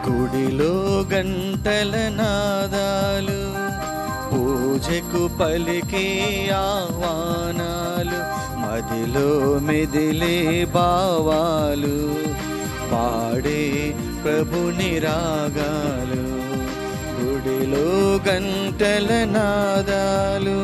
గుడిలో గంటల నాదాలు, పూజకు పలికే ఆహ్వానాలు, మదిలో మెదిలే భావాలు, పాడే ప్రభుని రాగాలు. గుడిలో గంటల నాదాలు.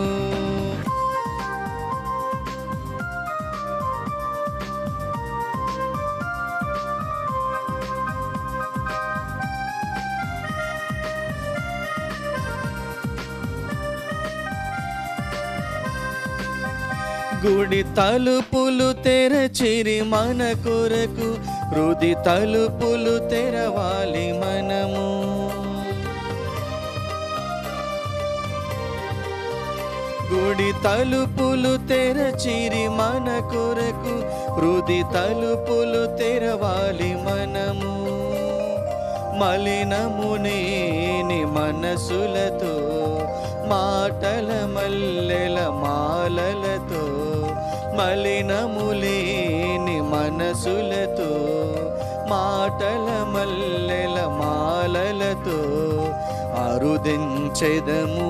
గుడి తలుపులు తెరచిరి మన కొరకు, హృది తలుపులు తెరవాలి మనము. గుడి తలుపులు తెరచిరి మన కొరకు, హృది తలుపులు తెరవాలి మనము. మలినమునేని మనసులతో, మాటల మల్లెల మాలలతో, మలినములేని మనసులతో, మాటల మల్లెల మాలలతో అరుదించెదము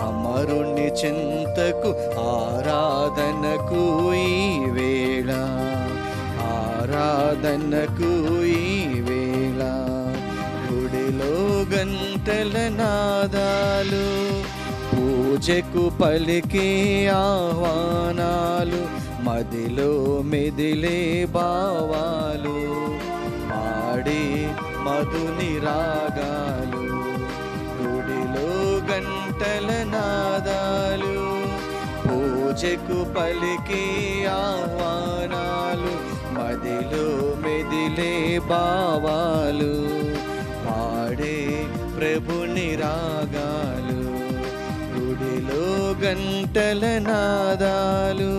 అమరుని చింతకు. ఆరాధనకు ఈ వేళ, ఆరాధనకు ఈ వేళ. గుడిలో గంటల నాదాలు, పూజకు పలికే ఆహ్వానాలు, మదిలో మెదిలే భావాలు, పాడే మధుని రాగాలు. గుడిలో గంటల నాదాలు, పూజకు పలికే ఆహ్వానాలు, మదిలో మెదిలే భావాలు, పాడే ప్రభుని రాగాలు. గుడిలో గంటల నాదాలు.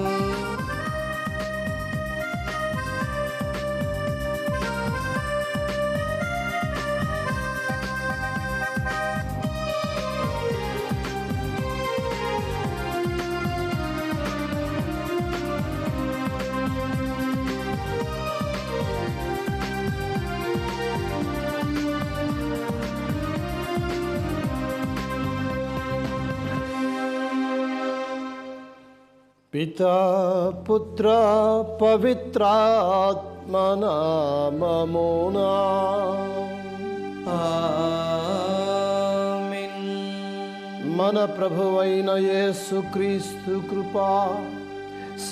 పితా పుత్ర పవిత్రాత్మ నామమునా ఆమేన్. మన ప్రభువైన యేసుక్రీస్తు కృపా,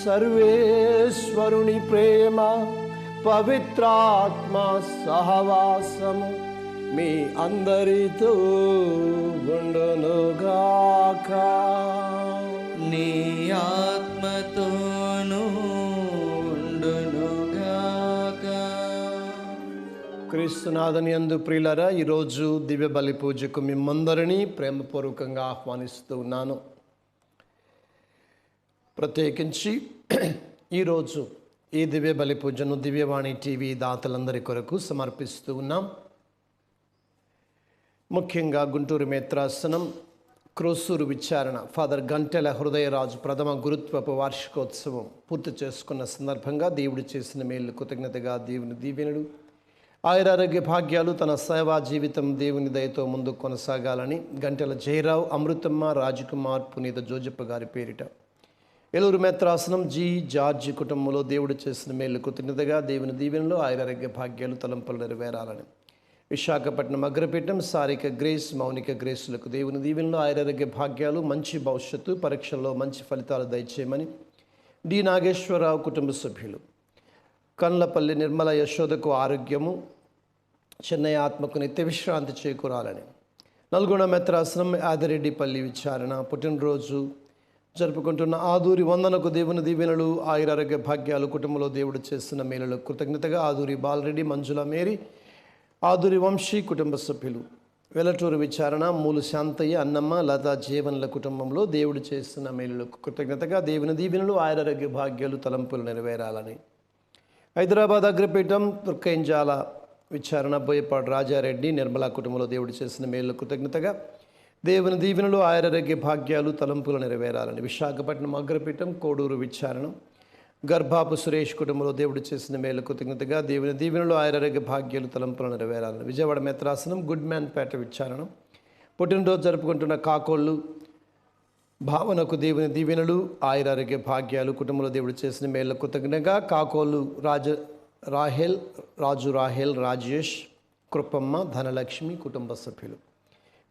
సర్వేశ్వరుని ప్రేమ, పవిత్రాత్మ సహవాసము మీ అందరితో ఉండునుగాక. నీ ఆత్మతోనూ ఉండునుగాక. క్రీస్తునాథుని యందు ప్రియులారా, ఈరోజు దివ్య బలి పూజకు మిమ్మందరినీ ప్రేమపూర్వకంగా ఆహ్వానిస్తూ ఉన్నాను. ప్రత్యేకించి ఈరోజు ఈ దివ్య బలి పూజను దివ్యవాణి టీవీ దాతలందరి కొరకు సమర్పిస్తూ ఉన్నాం. ముఖ్యంగా గుంటూరు మేత్రాసనం క్రోసూరు విచారణ ఫాదర్ గంటెల హృదయరాజు ప్రథమ గురుత్వపు వార్షికోత్సవం పూర్తి చేసుకున్న సందర్భంగా దేవుడు చేసిన మేలు కృతజ్ఞతగా దేవుని దీవెనలు, ఆయురారోగ్య భాగ్యాలు, తన సేవా జీవితం దేవుని దయతో ముందుకు కొనసాగాలని గంటెల జయరావు, అమృతమ్మ, రాజకుమార్, పునీత జోజప్ప గారి పేరిట ఏలూరు మేత్రాసనం జి జార్జి కుటుంబంలో దేవుడు చేసిన మేలు కృతజ్ఞతగా దేవుని దీవెనలు, ఆయురారోగ్య భాగ్యాలు, తలంపులు నెరవేరాలని విశాఖపట్నం అగ్రపీఠం సారిక గ్రేస్, మౌనిక గ్రేసులకు దేవుని దీవెనలో, ఆయురారోగ్య భాగ్యాలు, మంచి భవిష్యత్తు, పరీక్షల్లో మంచి ఫలితాలు దయచేయమని డి నాగేశ్వరరావు కుటుంబ సభ్యులు, కన్లపల్లి నిర్మల యశోదకు ఆరోగ్యము, చెన్నయ్య ఆత్మకు నిత్య విశ్రాంతి చేకూరాలని, నల్గొండ మెత్రాసనం ఆదిరెడ్డిపల్లి విచారణ పుట్టినరోజు జరుపుకుంటున్న ఆదూరి వందనకు దేవుని దీవెనలు, ఆయురారోగ్య భాగ్యాలు, కుటుంబంలో దేవుడు చేస్తున్న మేలులు కృతజ్ఞతగా ఆదూరి బాలరెడ్డి, మంజుల మేరీ, ఆదూరి వంశీ కుటుంబ సభ్యులు, వెలటూరు విచారణ మూలు శాంతయ్య, అన్నమ్మ, లతా జీవన్ల కుటుంబంలో దేవుడు చేస్తున్న మేలులకు కృతజ్ఞతగా దేవుని దీవెనలు, ఆయురారోగ్య భాగ్యాలు, తలంపులు నెరవేరాలని, హైదరాబాద్ అగ్రపీఠం తుర్కైంజాల విచారణ బోయపాడు రాజారెడ్డి, నిర్మలా కుటుంబంలో దేవుడు చేసిన మేలు కృతజ్ఞతగా దేవుని దీవెనలు, ఆయురారోగ్య భాగ్యాలు, తలంపులు నెరవేరాలని, విశాఖపట్నం అగ్రపీఠం కోడూరు విచారణ గర్భాపు సురేష్ కుటుంబంలో దేవుడు చేసిన మేలు కృతజ్ఞతగా దేవుని దీవెనలు ఆయురారోగ్య భాగ్యాలు తలంపులు నెరవేరాలని. విజయవాడ మెత్రాసనం గుడ్ మ్యాన్ పేట విచారణం పుట్టినరోజు జరుపుకుంటున్న కాకోళ్ళు భావనకు దేవుని దీవెనలు ఆయురారోగ్య భాగ్యాలు కుటుంబంలో దేవుడు చేసిన మేలు కృతజ్ఞతగా కాకోళ్ళు రాజు రాహేల్ రాజేష్ కృపమ్మ ధనలక్ష్మి కుటుంబ సభ్యులు.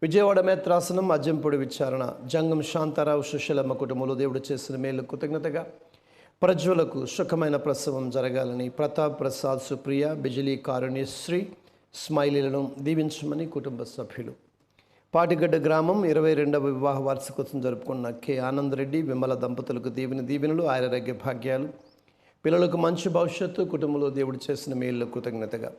విజయవాడ మేత్రాసనం అజ్జంపొడి విచారణ జంగం శాంతారావు సుశీలమ్మ కుటుంబంలో దేవుడు చేసిన మేలు కృతజ్ఞతగా ప్రజ్వలకు సుఖమైన ప్రసవం జరగాలని ప్రతాప్ ప్రసాద్ సుప్రియ బిజిలీ కారుణ్యశ్రీ స్మైలీలను దీవించమని కుటుంబ సభ్యులు. పాటిగడ్డ గ్రామం 22వ వివాహ వార్షికోత్సవం జరుపుకున్న కె ఆనందరెడ్డి విమల దంపతులకు దేవుని దీవెనలు ఆయురారోగ్య భాగ్యాలు పిల్లలకు మంచి భవిష్యత్తు కుటుంబంలో దేవుడు చేసిన మేలు కృతజ్ఞతగా.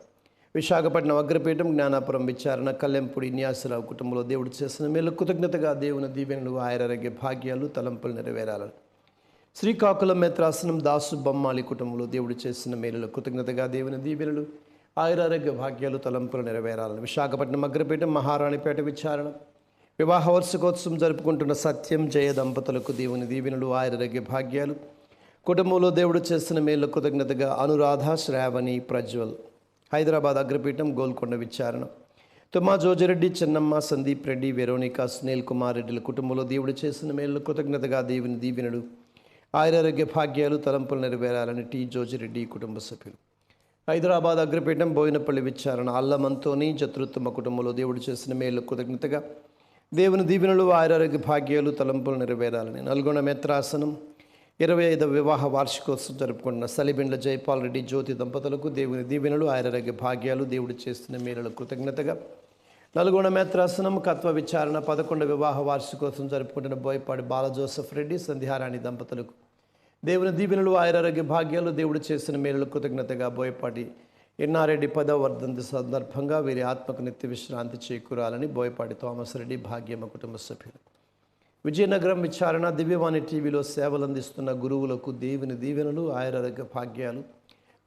విశాఖపట్నం అగ్రపీఠం జ్ఞానాపురం విచారణ కల్లెంపూడి న్యాసరావు కుటుంబంలో దేవుడు చేసిన మేలు కృతజ్ఞతగా దేవుని దీవెనలు ఆయురారోగ్య భాగ్యాలు తలంపులు నెరవేరాలని. శ్రీకాకుళం మేత్రాసనం దాసు బొమ్మాలి కుటుంబంలో దేవుడు చేసిన మేలుల కృతజ్ఞతగా దేవుని దీవెనలు ఆయురారోగ్య భాగ్యాలు తలంపులు నెరవేరాలని. విశాఖపట్నం అగ్రపీఠం మహారాణిపేట విచారణ వివాహ వార్షికోత్సవం జరుపుకుంటున్న సత్యం జయ దంపతులకు దేవుని దీవెనలు ఆయురారోగ్య భాగ్యాలు కుటుంబంలో దేవుడు చేసిన మేలుల కృతజ్ఞతగా అనురాధ శ్రావణి ప్రజ్వల్. హైదరాబాద్ అగ్రపీఠం గోల్కొండ విచారణ తుమ్మా జోజిరెడ్డి చెన్నమ్మ సందీప్ రెడ్డి వెరోనికా సునీల్ కుమార్ రెడ్డిల కుటుంబంలో దేవుడు చేసిన మేలుల కృతజ్ఞతగా దేవుని దీవెనలు ఆయురారోగ్య భాగ్యాలు తలంపులు నెరవేరాలని టి జోజిరెడ్డి కుటుంబ సభ్యులు. హైదరాబాద్ అగ్రపీఠం బోయినపల్లి విచారణ అల్లమంతోని చతురుత్తమ కుటుంబంలో దేవుడు చేసిన మేలు కృతజ్ఞతగా దేవుని దీవెనలు ఆయురారోగ్య భాగ్యాలు తలంపులు నెరవేరాలని. నల్గొండ మెత్రాసనం 25వ వివాహ వార్షికోత్సవం జరుపుకుంటున్న సలిబెండ్ల జైపాల్ రెడ్డి జ్యోతి దంపతులకు దేవుని దీవెనలు ఆయురారోగ్య భాగ్యాలు దేవుడు చేస్తున్న మేలుల కృతజ్ఞతగా. నల్గొండ మేత్రాసనం కత్వ విచారణ 11వ వివాహ వార్షికోత్సవం జరుపుకుంటున్న బోయపాడి బాలజోసెఫ్ రెడ్డి సంధ్యారాణి దంపతులకు దేవుని దీవెనలు ఆయురారోగ్య భాగ్యాలు దేవుడు చేసిన మేలుల కృతజ్ఞతగా. బోయపాటి ఎన్నారెడ్డి 10వ వర్ధంతి సందర్భంగా వీరి ఆత్మకు నిత్య విశ్రాంతి చేకూరాలని బోయపాటి థామస్ రెడ్డి భాగ్యమ్మ కుటుంబ సభ్యులు. విజయనగరం విచారణ దివ్యవాణి టీవీలో సేవలు అందిస్తున్న గురువులకు దేవుని దీవెనలు ఆయురారోగ్య భాగ్యాలు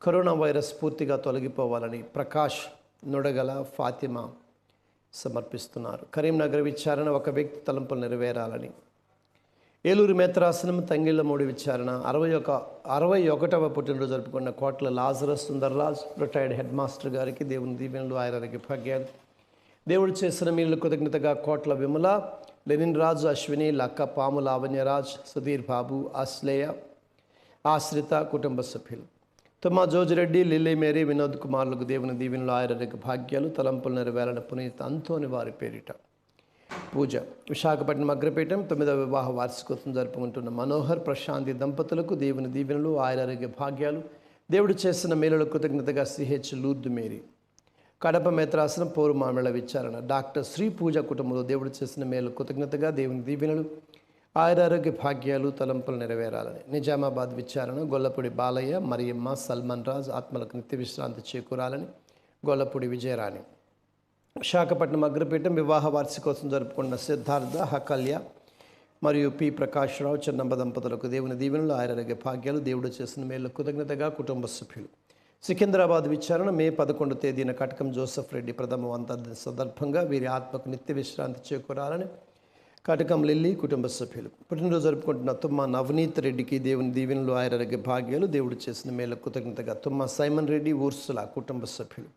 కరోనా వైరస్ పూర్తిగా తొలగిపోవాలని ప్రకాష్ నుడగల ఫాతిమా సమర్పిస్తున్నారు. కరీంనగర్ విచారణ ఒక వ్యక్తి తలంపులు నెరవేరాలని. ఏలూరు మేత్రాసనం తంగిళ్ళమూడి విచారణ 61వ పుట్టినరోజు జరుపుకున్న కోట్ల Lazarus Sundarraj retired head master గారికి దేవుని దీవెనలు ఆయురారోగ్య భాగ్యాలు దేవుడు చేసిన మేలు కృతజ్ఞతగా. కోట్ల విమల లెనిన్ రాజు అశ్విని లక్క పాము లావణ్యరాజ్ సుధీర్ బాబు ఆశ్లేయ ఆశ్రిత కుటుంబ సభ్యులు. తుమ్మా జోజిరెడ్డి లిల్లీ మేరీ వినోద్ కుమార్లకు దేవుని దీవెనలు ఆయురారోగ్య భాగ్యాలు తలంపులు నెరవేరాలని పునీత అంతోని వారి పేరిట పూజ. విశాఖపట్నం అగ్రపీఠం 9వ వివాహ వార్షికోత్సవం జరుపుకుంటున్న మనోహర్ ప్రశాంతి దంపతులకు దేవుని దీవెనలు ఆయురారోగ్య భాగ్యాలు దేవుడు చేసిన మేలుల కృతజ్ఞతగా. సిహెచ్ లూర్దు మేరీ. కడప మేత్రాసనం పోరు మామిళ్ళ విచారణ డాక్టర్ శ్రీ పూజ కుటుంబంలో దేవుడు చేసిన మేలు కృతజ్ఞతగా దేవుని దీవెనలు ఆయురారోగ్య భాగ్యాలు తలంపులు నెరవేరాలని. నిజామాబాద్ విచారణ గొల్లపూడి బాలయ్య మరియమ్మ సల్మాన్ రాజ్ ఆత్మలకు నిత్య విశ్రాంతి చేకూరాలని గొల్లపూడి విజయరాణి. విశాఖపట్నం అగ్రపీఠం వివాహ వార్షికోత్సవం జరుపుకున్న సిద్ధార్థ హకల్య మరియు పి ప్రకాశ్రావు చెన్నమ్మ దంపతులకు దేవుని దీవెనలు ఆయురారోగ్య భాగ్యాలు దేవుడు చేసిన మేలు కృతజ్ఞతగా కుటుంబ సభ్యులు. సికింద్రాబాద్ విచారణ మే 11వ తేదీన కటకం జోసెఫ్ రెడ్డి ప్రథమ వంద సందర్భంగా వీరి ఆత్మకు నిత్య విశ్రాంతి చేకూరాలని కటకం లిల్లీ కుటుంబ సభ్యులు. పుట్టినరోజు జరుపుకుంటున్న తుమ్మ నవనీత్ రెడ్డికి దేవుని దీవెనలు ఆయురారోగ్య భాగ్యాలు దేవుడు చేసిన మేలు కృతజ్ఞతగా. తుమ్మ సైమన్ రెడ్డి ఊర్సుల కుటుంబ సభ్యులు.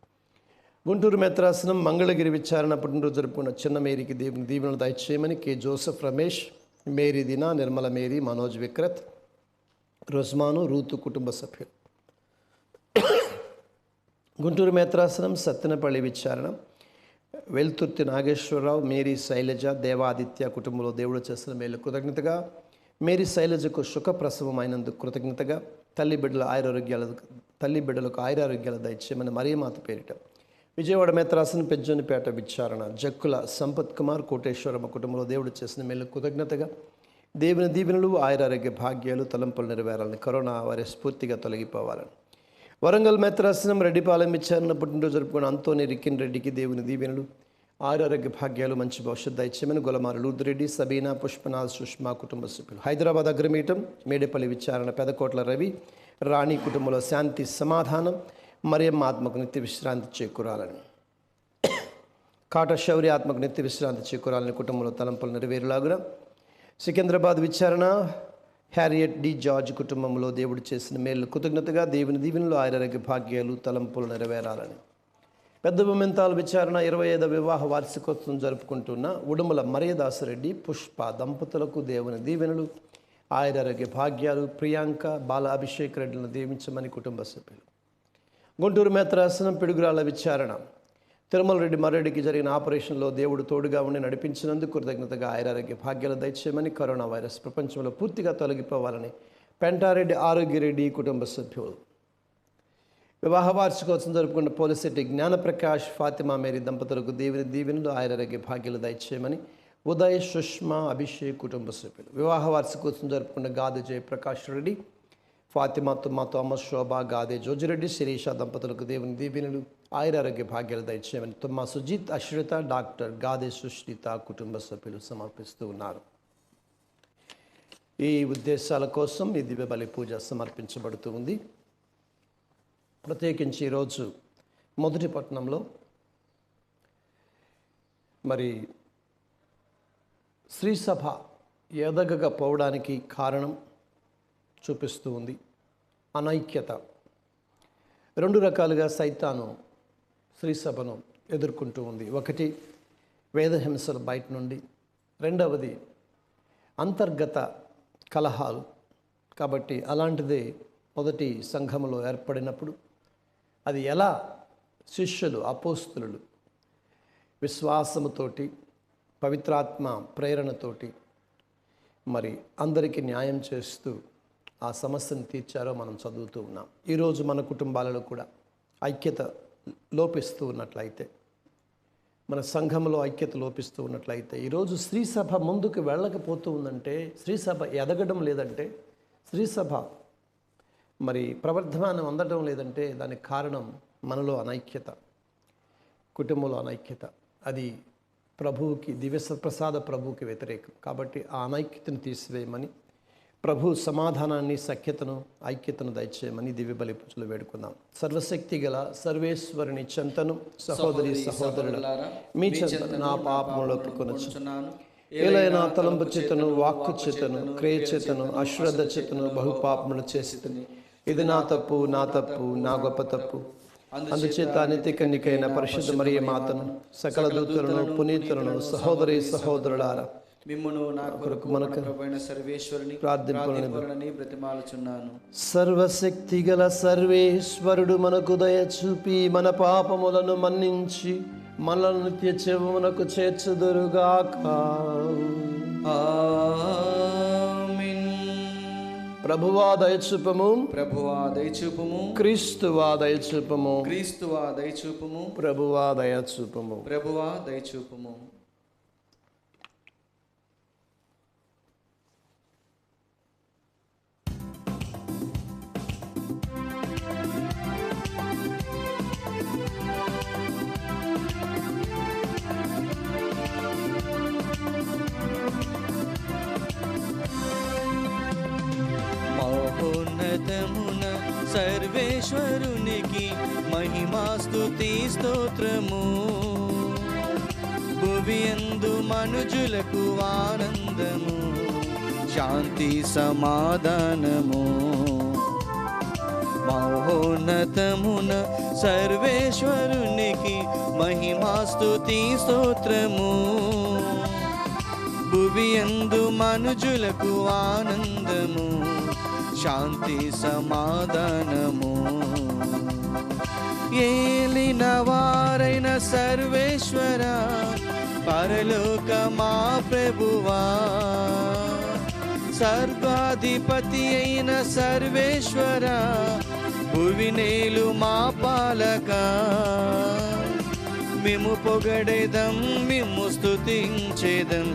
గుంటూరు మెత్రాసనం మంగళగిరి విచారణ పుట్టినరోజు జరుపుకున్న చిన్న మేరీకి దేవుని దీవెనలు దయచేయమని కె జోసెఫ్ రమేష్ మేరీ దినా నిర్మల మేరీ మనోజ్ విక్రత్ రుజ్మాను రూతు కుటుంబ సభ్యులు. గుంటూరు మేత్రాసనం సత్తెనపల్లి విచారణ వెల్తుర్తి నాగేశ్వరరావు మేరీ శైలజ దేవాదిత్య కుటుంబంలో దేవుడు చేసిన మేలు కృతజ్ఞతగా. మేరీ శైలజకు సుఖ ప్రసవం అయినందుకు కృతజ్ఞతగా. తల్లి బిడ్డలకు ఆయురారోగ్యాలు దయచేయమని మరియమాత పేరిట విజయవాడ మేత్రాసనం పెజ్జోనిపేట విచారణ జక్కుల సంపత్ కుమార్ కోటేశ్వరమ్మ కుటుంబంలో దేవుడు చేసిన మేలు కృతజ్ఞతగా. దేవుని దీవెనలు ఆయురారోగ్య భాగ్యాలు తలంపులు నెరవేరాలని కరోనా వైరస్ పూర్తిగా తొలగిపోవాలని. వరంగల్ మేత్రాసనం రెడ్డిపాలెం విచారణ పుట్టినరోజు జరుపుకున్న అంతోని రికిన్ రెడ్డికి దేవుని దీవెనలు ఆయురారోగ్య భాగ్యాలు మంచి భవిష్యత్తు దయచేయమని గొలమారు లూర్దిరెడ్డి సబీనా పుష్పనాథ్ సుష్మా కుటుంబ సభ్యులు. హైదరాబాద్ అగ్రమీఠం మేడేపల్లి విచారణ పెదకోట్ల రవి రాణి కుటుంబంలో శాంతి సమాధానం మరియమ్మ ఆత్మకు నిత్య విశ్రాంతి చేకూరాలని. కాట శౌర్య ఆత్మకు నిత్య విశ్రాంతి చేకూరాలని కుటుంబంలో తలంపులు నెరవేరులాగున. సికింద్రాబాద్ విచారణ హ్యారియట్ డి జార్జ్ కుటుంబంలో దేవుడు చేసిన మేలు కృతజ్ఞతగా దేవుని దీవెనలు ఆయురారోగ్య భాగ్యాలు తలంపులు నెరవేరాలని. పెద్ద బొమ్మెంతాల విచారణ 25వ వివాహ వార్షికోత్సవం జరుపుకుంటున్న ఉడుమల మరియదాసరెడ్డి పుష్ప దంపతులకు దేవుని దీవెనలు ఆయురారోగ్య భాగ్యాలు. ప్రియాంక బాల అభిషేక్ రెడ్డిలను దీవించమని కుటుంబ సభ్యులు. గుంటూరు మేత్రాసనం పిడుగురాళ్ల విచారణ తిరుమల రెడ్డి మర్రెడ్డికి జరిగిన ఆపరేషన్లో దేవుడు తోడుగా ఉండి నడిపించినందుకు కృతజ్ఞతగా ఆయురారోగ్య భాగ్యాలు దయచేయమని, కరోనా వైరస్ ప్రపంచంలో పూర్తిగా తొలగిపోవాలని పెంటారెడ్డి ఆరోగ్యరెడ్డి కుటుంబ సభ్యులు. వివాహ వార్షికోత్సవం జరుపుకున్న పోలిశెట్టి జ్ఞానప్రకాష్ ఫాతిమా మేరీ దంపతులకు దేవుని దీవెనలు ఆయురారోగ్య భాగ్యాలు దయచేయమని ఉదయ్ సుష్మా అభిషేక్ కుటుంబ సభ్యులు. వివాహ వార్షికోత్సవం జరుపుకున్న గాది జయప్రకాష్ రెడ్డి ఫాతిమా తుమ్మా థామస్ శోభ గాదే జోజిరెడ్డి శిరీష దంపతులకు దేవుని దీవెనలు ఆయురారోగ్య భాగ్యాలు దయచేయమని తుమ్మా సుజిత్ అశ్రిత డాక్టర్ గాదే సుష్రిత కుటుంబ సభ్యులు సమర్పిస్తూ ఉన్నారు. ఈ ఉద్దేశాల కోసం ఈ దివ్య బలి పూజ సమర్పించబడుతూ ఉంది. ప్రత్యేకించి ఈరోజు మొదటి పట్టణంలో మరి శ్రీ సభ ఎదగకపోవడానికి కారణం చూపిస్తూ ఉంది అనైక్యత. రెండు రకాలుగా సైతాను శ్రీ సభను ఎదుర్కొంటూ ఉంది. ఒకటి వేదహింసలు బయట నుండి, రెండవది అంతర్గత కలహాలు. కాబట్టి అలాంటిదే మొదటి సంఘములో ఏర్పడినప్పుడు అది ఎలా శిష్యులు అపోస్తులు విశ్వాసముతోటి పవిత్రాత్మ ప్రేరణతోటి మరి అందరికీ న్యాయం చేస్తూ ఆ సమస్యను తీర్చారో మనం చదువుతూ ఉన్నాం. ఈరోజు మన కుటుంబాలలో కూడా ఐక్యత లోపిస్తూ ఉన్నట్లయితే, మన సంఘంలో ఐక్యత లోపిస్తూ ఉన్నట్లయితే, ఈరోజు స్త్రీ సభ ముందుకు వెళ్ళకపోతూ ఉందంటే, స్త్రీ సభ ఎదగడం లేదంటే, స్త్రీ సభ మరి ప్రవర్ధమానం అందడం లేదంటే దానికి కారణం మనలో అనైక్యత, కుటుంబంలో అనైక్యత. అది ప్రభువుకి, దివ్య ప్రసాద ప్రభువుకి వ్యతిరేకం. కాబట్టి ఆ అనైక్యతను తీసివేయమని, ప్రభు సమాధానాన్ని, సఖ్యతను, ఐక్యతను దయచేయమని దివ్య బలి పూజలు వేడుకుందాం. సర్వశక్తి గల సర్వేశ్వరుని చెంతను సహోదరి సహోదరులారా మీ చెంతను నా పాపములో ఒప్పుకొనుచున్నాను. ఏలైనా తలంపు చేతను, వాక్కు చేతను, క్రియ చేతను, అశ్రద్ధ చేతను బహుపాపములు చేసితిని. ఇది నా తప్పు, నా తప్పు, నా గొప్ప తప్పు. అందుచేత నిత్య కన్యకైన పరిశుద్ధ మరియ మాతను, సకల దూతలను, పునీతులను, సహోదరి సహోదరులారా మిమ్మును నా కొరకు మనకు సర్వేశ్వరుని ప్రార్థింపని బ్రతిమాలుచున్నాను. సర్వశక్తి గల సర్వేశ్వరుడు మనకు దయ చూపి మన పాపములను మన్నించి మనల్ని నిత్య జీవమునకు చేర్చుదురుగాక. ఆమేన్. ప్రభువా దయచూపము, ప్రభువా దయచూపము. క్రీస్తువా దయచూపము, క్రీస్తువా దయచూపము. ప్రభువా దయచూపము. ప్రభువా దయచూపము. మహోన్నతమున సర్వేశ్వరునికి మహిమాస్తుతి స్తోత్రము. భువియందు మనుజులకు ఆనందము, శాంతి సమాధానము. మహోన్నతమున సర్వేశ్వరునికి మహిమాస్తుతి స్తోత్రము. భువియందు మనుజులకు ఆనందము, శాంతి సమాధానము. ఏలిన వారైన సర్వేశ్వర, పరలోక మా ప్రభువా, సర్వాధిపతి అయిన సర్వేశ్వర, భువినేలు మా పాలక. మేము పొగడేదం, మేము స్తుతించేదం,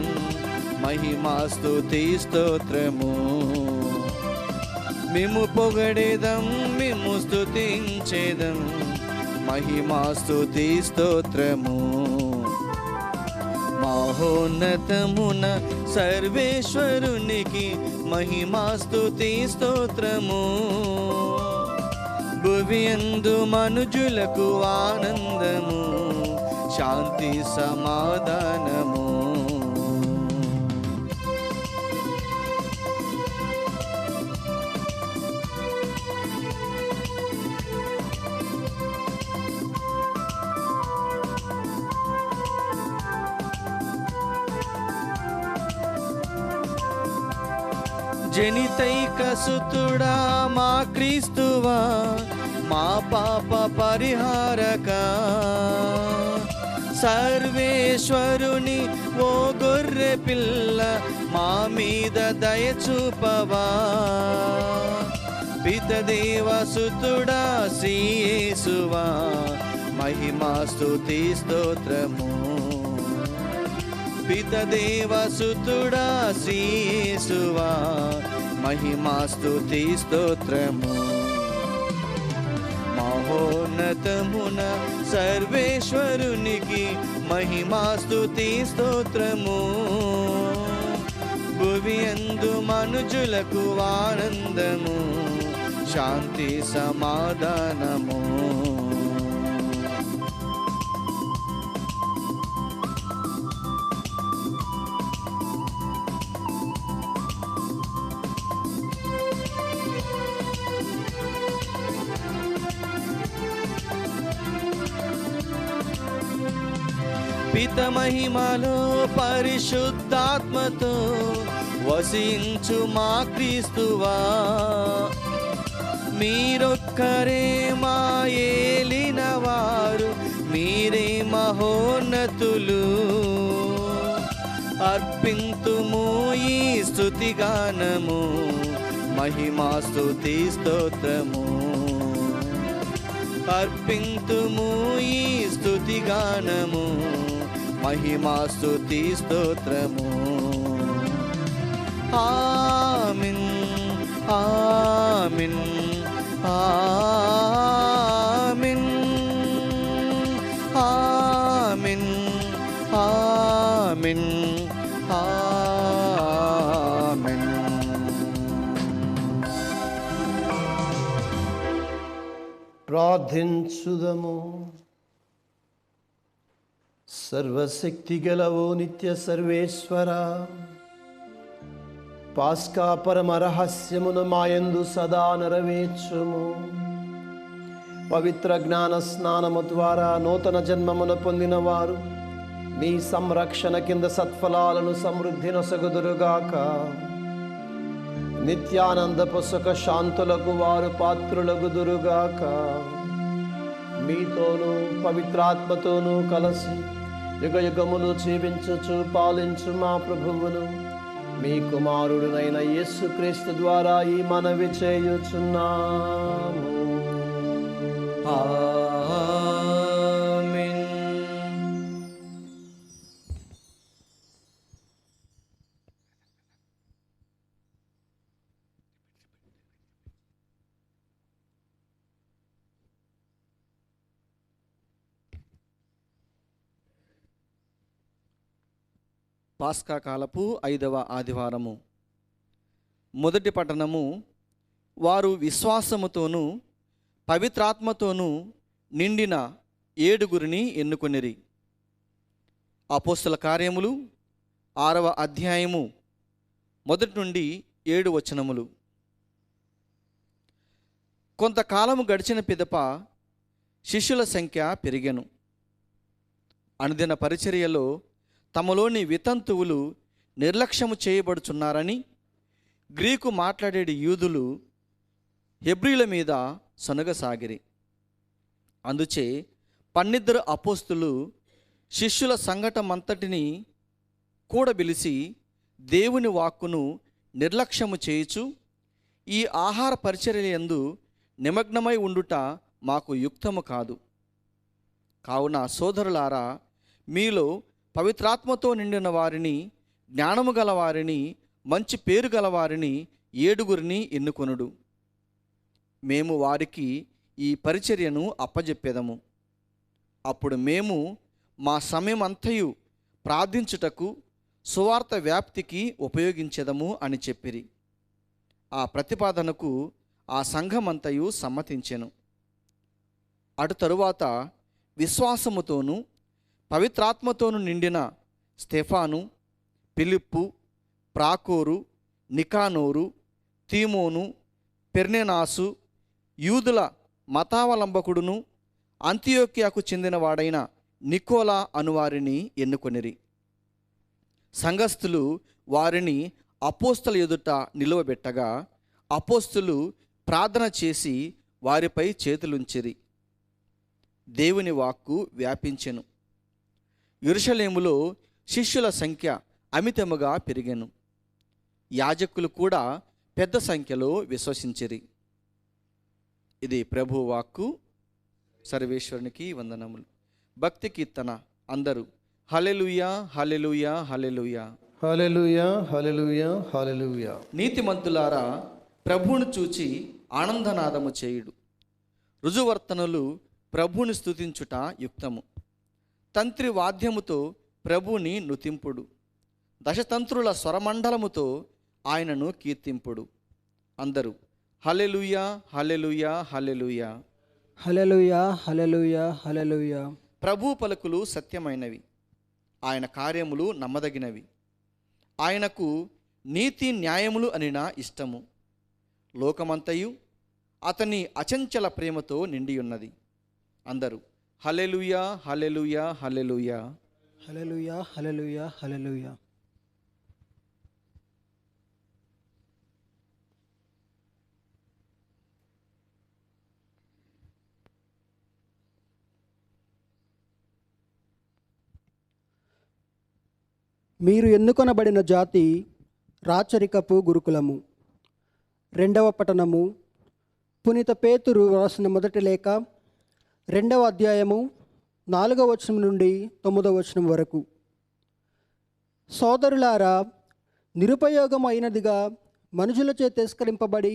మహిమాస్తుతి స్తోత్రము. మేము పొగడేదం, మేము స్తుతించేదం, మహిమాస్తుతి స్తోత్రము. మహోన్నతమున సర్వేశ్వరునికి మహిమాస్తుతి స్తోత్రము. భువియందు మనుజులకు ఆనందము, శాంతి సమాధానము. జనితైక సుతుడా మా క్రీస్తువా, మా పాప పరిహారక, సర్వేశ్వరుని ఓ గొర్రె పిల్ల మా మీద దయచూపవా. పితదేవ సుతుడా శ్రీయేసువా, మహిమా స్తుతి స్తోత్రము. పితదేవ సుతుడా శ్రీయేసువా, మహిమా స్తుతి స్తోత్రము. మహోన్నతమున సర్వేశ్వరునికి మహిమా స్తుతి స్తోత్రము. భువియందు మనుజులకు ఆనందము, శాంతి సమాధానము. పిత మహిమలో పరిశుద్ధాత్మతో వసించు మా క్రీస్తువా, మీరొక్కరే మా ఏలినవారు, మీరే మహోన్నతులు. అర్పింతుము ఈ స్తుతిగానము, మహిమా స్తుతి స్తోత్రము. అర్పింతుము ఈ స్తుతిగానము, మహిమా స్తుతి స్తోత్రము. ఆమేన్ ఆమేన్ ఆమేన్ ఆమేన్ ఆమేన్ ఆమేన్. ప్రార్థించుదము. సర్వశక్తి గలవో నిత్య సర్వేశ్వర, పాస్కా పరమ రహస్యమును మాయందు సదా నెరవేర్చుము. పవిత్ర జ్ఞాన స్నానము ద్వారా నూతన జన్మమును పొందిన వారు మీ సంరక్షణ కింద సత్ఫలాలను సమృద్ధి నొసగుదురుగాక. నిత్యానందపు సుఖ శాంతులకు వారు పాత్రులగుదురుగాక. మీతోనూ పవిత్రాత్మతోనూ కలిసి యుగయుగములు జీవించుచు పాలించు మా ప్రభువును మీ కుమారుడునైన యేసుక్రీస్తు ద్వారా ఈ మనవి చేయుచున్నాము. ఆమేన్. పాస్కా కాలపు 5వ ఆదివారము. మొదటి పట్టణము. వారు విశ్వాసముతోనూ పవిత్రాత్మతోనూ నిండిన 7 ఎన్నుకొనిరి. అపోస్తల కార్యములు 6వ అధ్యాయము 1 నుండి 7 వచనములు. కొంతకాలము గడిచిన పిదప శిష్యుల సంఖ్య పెరిగెను. అనుదిన పరిచర్యలో తమలోని వితంతువులు నిర్లక్ష్యము చేయబడుచున్నారని గ్రీకు మాట్లాడేటి యూదులు హెబ్రీల మీద సనుగసాగిరి. అందుచే 12 అపోస్తులు శిష్యుల సంఘటమంతటిని కూడబిలిసి దేవుని వాక్కును నిర్లక్ష్యము చేయుచు, ఈ ఆహార పరిచర్యలందు నిమగ్నమై ఉండుట మాకు యుక్తము కాదు. కావున సోదరులారా, మీలో పవిత్రాత్మతో నిండిన వారిని, జ్ఞానము గలవారిని, మంచి పేరు గలవారిని 7 ఎన్నుకొనుడు. మేము వారికి ఈ పరిచర్యను అప్పజెప్పేదము. అప్పుడు మేము మా సమయమంతయు ప్రార్థించుటకు, సువార్త వ్యాప్తికి ఉపయోగించెదము అని చెప్పిరి. ఆ ప్రతిపాదనకు ఆ సంఘమంతయు సమ్మతించెను. అటు తరువాత విశ్వాసముతోనూ పవిత్రాత్మతోనూ నిండిన స్టెఫాను, ఫిలిప్పు, ప్రాకోరు, నికానోరు, తీమోను, పెర్నెనాసు, యూదుల మతావలంబకుడును అంతియోక్యాకు చెందినవాడైన నికోలా అనువారిని ఎన్నుకొనిరి. సంఘస్థులు వారిని అపోస్తల ఎదుట నిలువబెట్టగా అపోస్తులు ప్రార్థన చేసి వారిపై చేతులుంచిరి. దేవుని వాక్కు వ్యాపించెను. యెరూషలేములో శిష్యుల సంఖ్య అమితముగా పెరిగెను. యాజకులు కూడా పెద్ద సంఖ్యలో విశ్వసించిరి. ఇది ప్రభు వాక్కు. సర్వేశ్వరునికి వందనములు. భక్తి కీర్తన అందరూ హల్లెలూయా హల్లెలూయా హల్లెలూయా. హల్లెలూయా హల్లెలూయా హల్లెలూయా. నీతిమంతులారా ప్రభువును చూచి ఆనందనాదము చేయుడు. రుజువర్తనులు ప్రభువుని స్తుతించుట యుక్తము. తంత్రి వాద్యముతో ప్రభువుని నుతింపుడు. దశతంత్రుల స్వరమండలముతో ఆయనను కీర్తింపుడు. అందరూ హల్లెలూయా హల్లెలూయా హల్లెలూయా. హల్లెలూయా హల్లెలూయా హల్లెలూయా. ప్రభు పలుకులు సత్యమైనవి, ఆయన కార్యములు నమ్మదగినవి. ఆయనకు నీతి న్యాయములు అనిన ఇష్టము. లోకమంతయు అతని అచంచల ప్రేమతో నిండియున్నది. అందరూ హల్లెలూయా హల్లెలూయా హల్లెలూయా. హల్లెలూయా హల్లెలూయా హల్లెలూయా. మీరు ఎన్నుకొనబడిన జాతి, రాచరికపు గురుకులము. 2వ పట్టణము. పునీత పేతురు రాసిన మొదటి లేఖ 2వ అధ్యాయము 4వ వచనం నుండి 9వ వచనం వరకు. సోదరులారా, నిరుపయోగం అయినదిగా మనుషులచే తిరస్కరింపబడి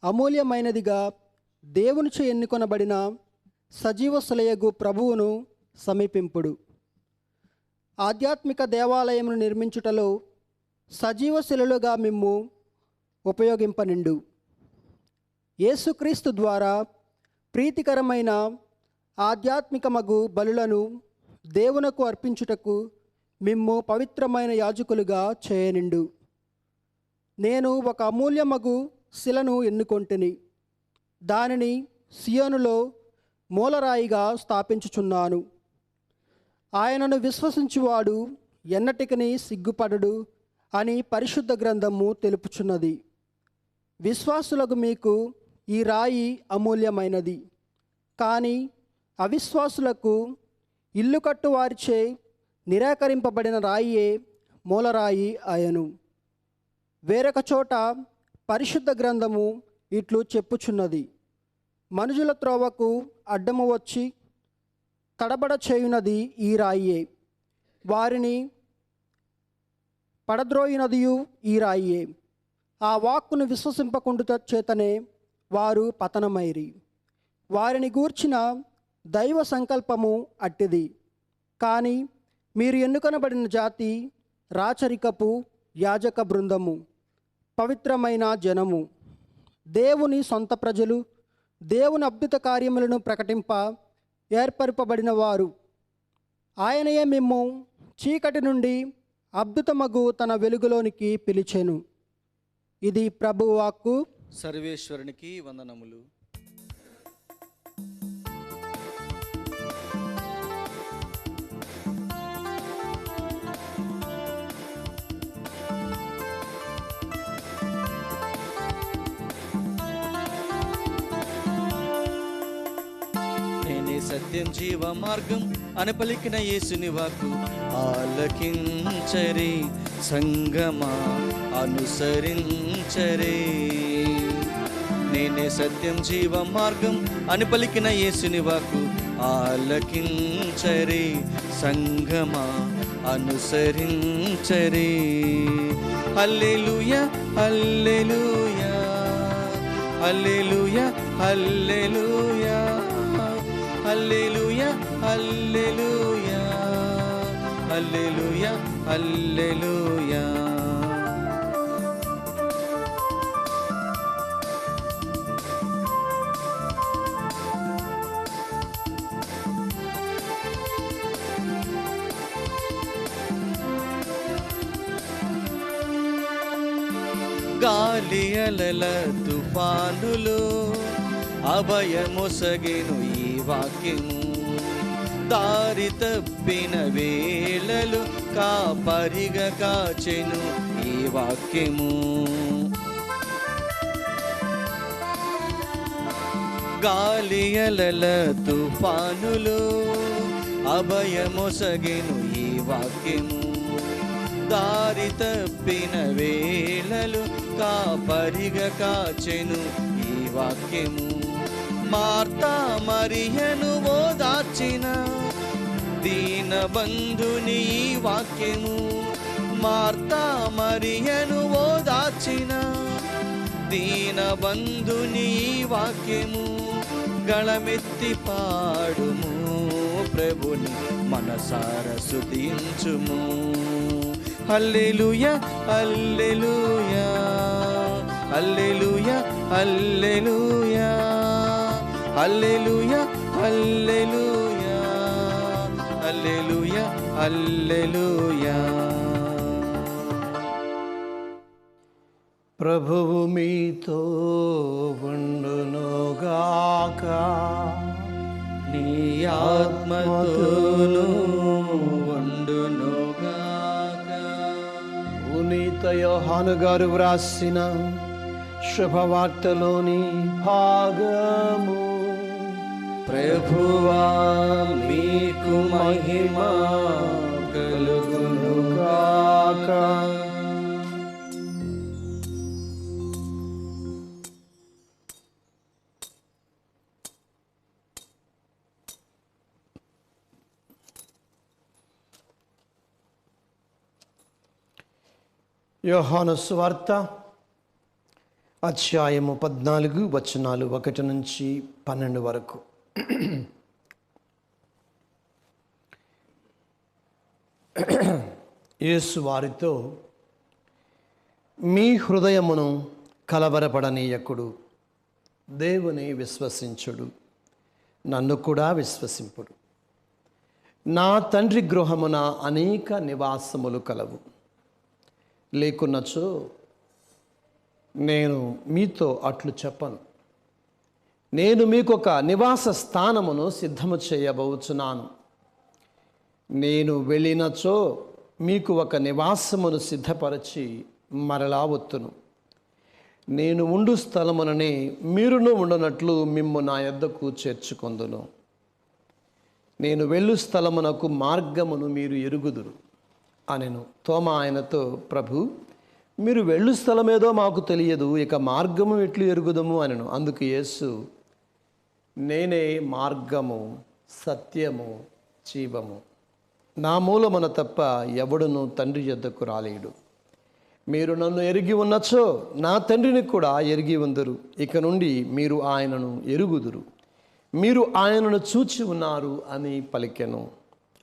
అమూల్యమైనదిగా దేవునిచే ఎన్నుకొనబడిన సజీవసులయగు ప్రభువును సమీపింపుడు. ఆధ్యాత్మిక దేవాలయమును నిర్మించుటలో సజీవశిలలుగా మిమ్ము ఉపయోగింపనిండు. యేసుక్రీస్తు ద్వారా ప్రీతికరమైన ఆధ్యాత్మికమగు బలులను దేవునకు అర్పించుటకు మిమ్ము పవిత్రమైన యాజకులుగా చేయనిండు. నేను ఒక అమూల్యమగు శిలను ఎన్నుకొంటిని, దానిని సియోనులో మూలరాయిగా స్థాపించుచున్నాను. ఆయనను విశ్వసించువాడు ఎన్నటికని సిగ్గుపడడు అని పరిశుద్ధ గ్రంథము తెలుపుచున్నది. విశ్వాసులకు మీకు ఈ రాయి అమూల్యమైనది, కానీ అవిశ్వాసులకు ఇల్లు కట్టువారిచే నిరాకరింపబడిన రాయియే మూలరాయి ఆయను. వేరొక చోట పరిశుద్ధ గ్రంథము ఇట్లు చెప్పుచున్నది, మనుషుల త్రోవకు అడ్డము వచ్చి తడబడ చేయునది ఈ రాయియే, వారిని పడద్రోయినదియు ఈ రాయియే. ఆ వాక్కును విశ్వసింపకుండుట చేతనే వారు పతనమైరి. వారిని గూర్చిన దైవ సంకల్పము అట్టిది. కానీ మీరు ఎన్నుకొనబడిన జాతి, రాచరికపు యాజక బృందము, పవిత్రమైన జనము, దేవుని సొంత ప్రజలు, దేవుని అద్భుత కార్యములను ప్రకటింప ఏర్పరపబడిన వారు. ఆయనయే మిమ్ము చీకటి నుండి అద్భుతమగు తన వెలుగులోనికి పిలిచెను. ఇది ప్రభువు వాక్కు. సర్వేశ్వరునికి వందనములు. సత్యం జీవ మార్గం అని పలికిన యేసుని వాక్కు ఆలకించరే సంగమా, అనుసరించరే. నేనే సత్యం జీవ మార్గం అని పలికిన యేసుని వాక్కు ఆలకించరే సంగమా, అనుసరించరే. హల్లెలూయా హల్లెలూయా హల్లెలూయా హల్లెలూయా హల్లెలూయా హల్లెలూయా హల్లెలూయా హల్లెలూయా. గాలి అలల తుఫానులో అభయమొసగెను ఈ వాక్యము. దారి తప్పిన వేళలు కాపరిగా కాచెను ఈ వాక్యము. గాలి అలల తుఫానులు అభయమొసగెను ఈ వాక్యము. దారి తప్పిన వేళలు కాపరిగా కాచెను ఈ వాక్యము. మార్తా మరియను ఓదార్చిన దీన బంధుని ఈ వాక్యము. మార్తా మరియను ఓదార్చిన దీన బంధుని ఈ వాక్యము. గళమెత్తి పాడుము ప్రభుని మనసార స్తుతించుము. హల్లెలూయా హల్లెలూయా హల్లెలూయా హల్లెలూయా హల్లెలూయా హల్లెలూయా హల్లెలూయా హల్లెలూయా. ప్రభువు మీతో ఉండునుగాక, నీ ఆత్మతోను ఉండునుగాక. పునీత యోహాను గారు వ్రాసిన శుభవార్తలోని భాగము. ప్రభువా మీకు మహిమ కలుగునుగాక. యోహాను సువార్త అధ్యాయము 14 వచనాలు 1 నుంచి 12 వరకు. యేసు వారితో, మీ హృదయమును కలవరపడనీయకుడు, దేవుని విశ్వసించుడు, నన్ను కూడా విశ్వసింపుడు. నా తండ్రి గృహమున అనేక నివాసములు కలవు. లేకున్నచో నేను మీతో అట్లు చెప్పను. నేను మీకు ఒక నివాస స్థానమును సిద్ధము చేయబోచున్నాను. నేను వెళ్ళినచో మీకు ఒక నివాసమును సిద్ధపరచి మరలా వత్తును. నేను ఉండు స్థలముననే మీరును ఉండనట్లు మిమ్ము నా యొద్దకు చేర్చుకొందును. నేను వెళ్ళు స్థలమునకు మార్గమును మీరు ఎరుగుదురు అనెను. తోమా ఆయనతో, ప్రభు, మీరు వెళ్ళు స్థలమేదో మాకు తెలియదు, ఇక మార్గము ఎట్లు ఎరుగుదము అనెను. అందుకు యేసు, నేనే మార్గము సత్యము జీవము, నా మూలమున తప్ప ఎవడును తండ్రి యొద్దకు రాలేడు. మీరు నన్ను ఎరిగి ఉన్నచో నా తండ్రిని కూడా ఎరిగి ఉందరు. ఇక నుండి మీరు ఆయనను ఎరుగుదురు, మీరు ఆయనను చూచి ఉన్నారు అని పలికెను.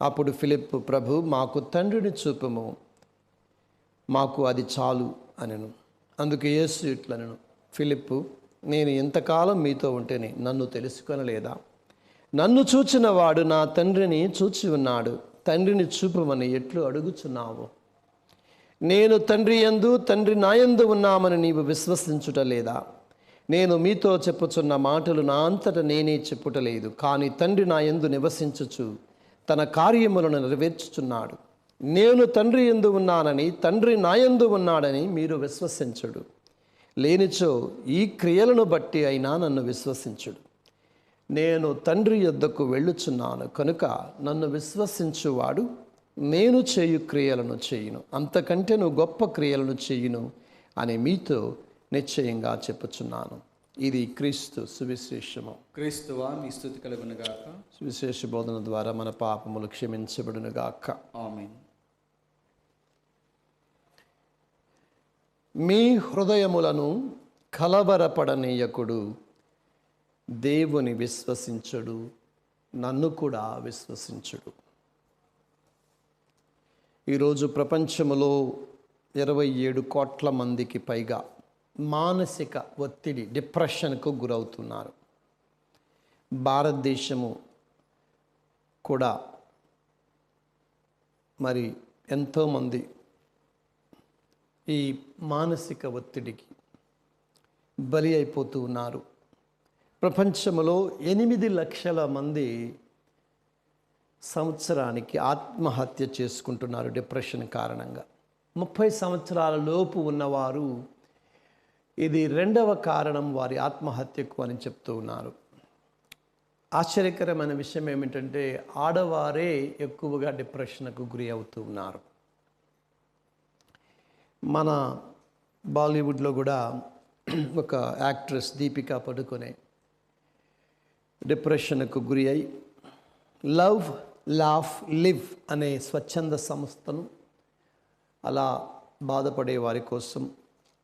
అప్పుడు ఫిలిప్పు, ప్రభు, మాకు తండ్రిని చూపుము, మాకు అది చాలు అనెను. అందుకు యేసు ఇట్లనెను, ఫిలిప్పు, నేను ఎంతకాలం మీతో ఉంటేనే నన్ను తెలుసుకొనలేదా? నన్ను చూచిన వాడు నా తండ్రిని చూచి ఉన్నాడు. తండ్రిని చూపమని ఎట్లు అడుగుచున్నావు? నేను తండ్రి యందు, తండ్రి నా యందు ఉన్నామని నీవు విశ్వసించుట లేదా? నేను మీతో చెప్పుచున్న మాటలు నా అంతట నేనే చెప్పుటలేదు, కానీ తండ్రి నా యందు నివసించుచు తన కార్యములను నెరవేర్చుచున్నాడు. నేను తండ్రి యందు ఉన్నానని, తండ్రి నా యందు ఉన్నాడని మీరు విశ్వసించుడు. లేనిచో ఈ క్రియలను బట్టి అయినా నన్ను విశ్వసించుడు. నేను తండ్రి యొద్దకు వెళ్ళుచున్నాను కనుక నన్ను విశ్వసించువాడు నేను చేయు క్రియలను చేయును, అంతకంటేను గొప్ప క్రియలను చేయును అని మీతో నిశ్చయంగా చెప్పుచున్నాను. ఇది క్రీస్తు సువిశేషము. క్రీస్తువా మీ స్తుతి కలుగునుగాక. సువిశేష బోధన ద్వారా మన పాపములు క్షమించబడునుగాక. ఆమేన్. మీ హృదయములను కలవరపడనీయకుడు, దేవుని విశ్వసించుడు, నన్ను కూడా విశ్వసించుడు. ఈరోజు ప్రపంచములో 27 కోట్ల మందికి పైగా మానసిక ఒత్తిడి, డిప్రెషన్కు గురవుతున్నారు. భారతదేశము కూడా మరి ఎంతోమంది ఈ మానసిక ఒత్తిడికి బలి అయిపోతూ ఉన్నారు. ప్రపంచంలో 8 లక్షల మంది సంవత్సరానికి ఆత్మహత్య చేసుకుంటున్నారు డిప్రెషన్ కారణంగా. 30 సంవత్సరాల లోపు ఉన్నవారు ఇది 2వ కారణం వారి ఆత్మహత్యకు అని చెప్తూ ఉన్నారు. ఆశ్చర్యకరమైన విషయం ఏమిటంటే ఆడవారే ఎక్కువగా డిప్రెషన్కు గురి అవుతూ ఉన్నారు. మన బాలీవుడ్లో కూడా ఒక యాక్ట్రెస్ దీపికా పడుకొనే డిప్రెషన్కు గురి అయి లవ్ లాఫ్ లివ్ అనే స్వచ్ఛంద సంస్థను అలా బాధపడే వారి కోసం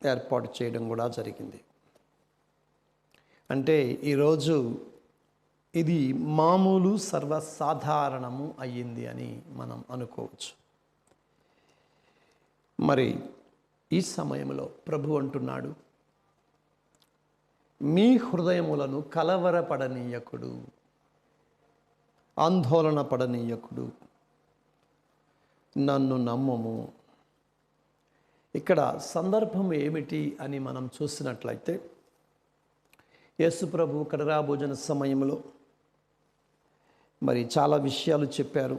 ఏర్పాటు చేయడం కూడా జరిగింది. అంటే ఈరోజు ఇది మామూలు సర్వసాధారణము అయ్యింది అని మనం అనుకోవచ్చు. మరి ఈ సమయంలో ప్రభు అంటున్నాడు, మీ హృదయములను కలవరపడనీయకుడు, ఆందోళన పడనీయకుడు, నన్ను నమ్మము. ఇక్కడ సందర్భం ఏమిటి అని మనం చూసినట్లయితే యేసు ప్రభు కడరా భోజన సమయంలో మరి చాలా విషయాలు చెప్పారు.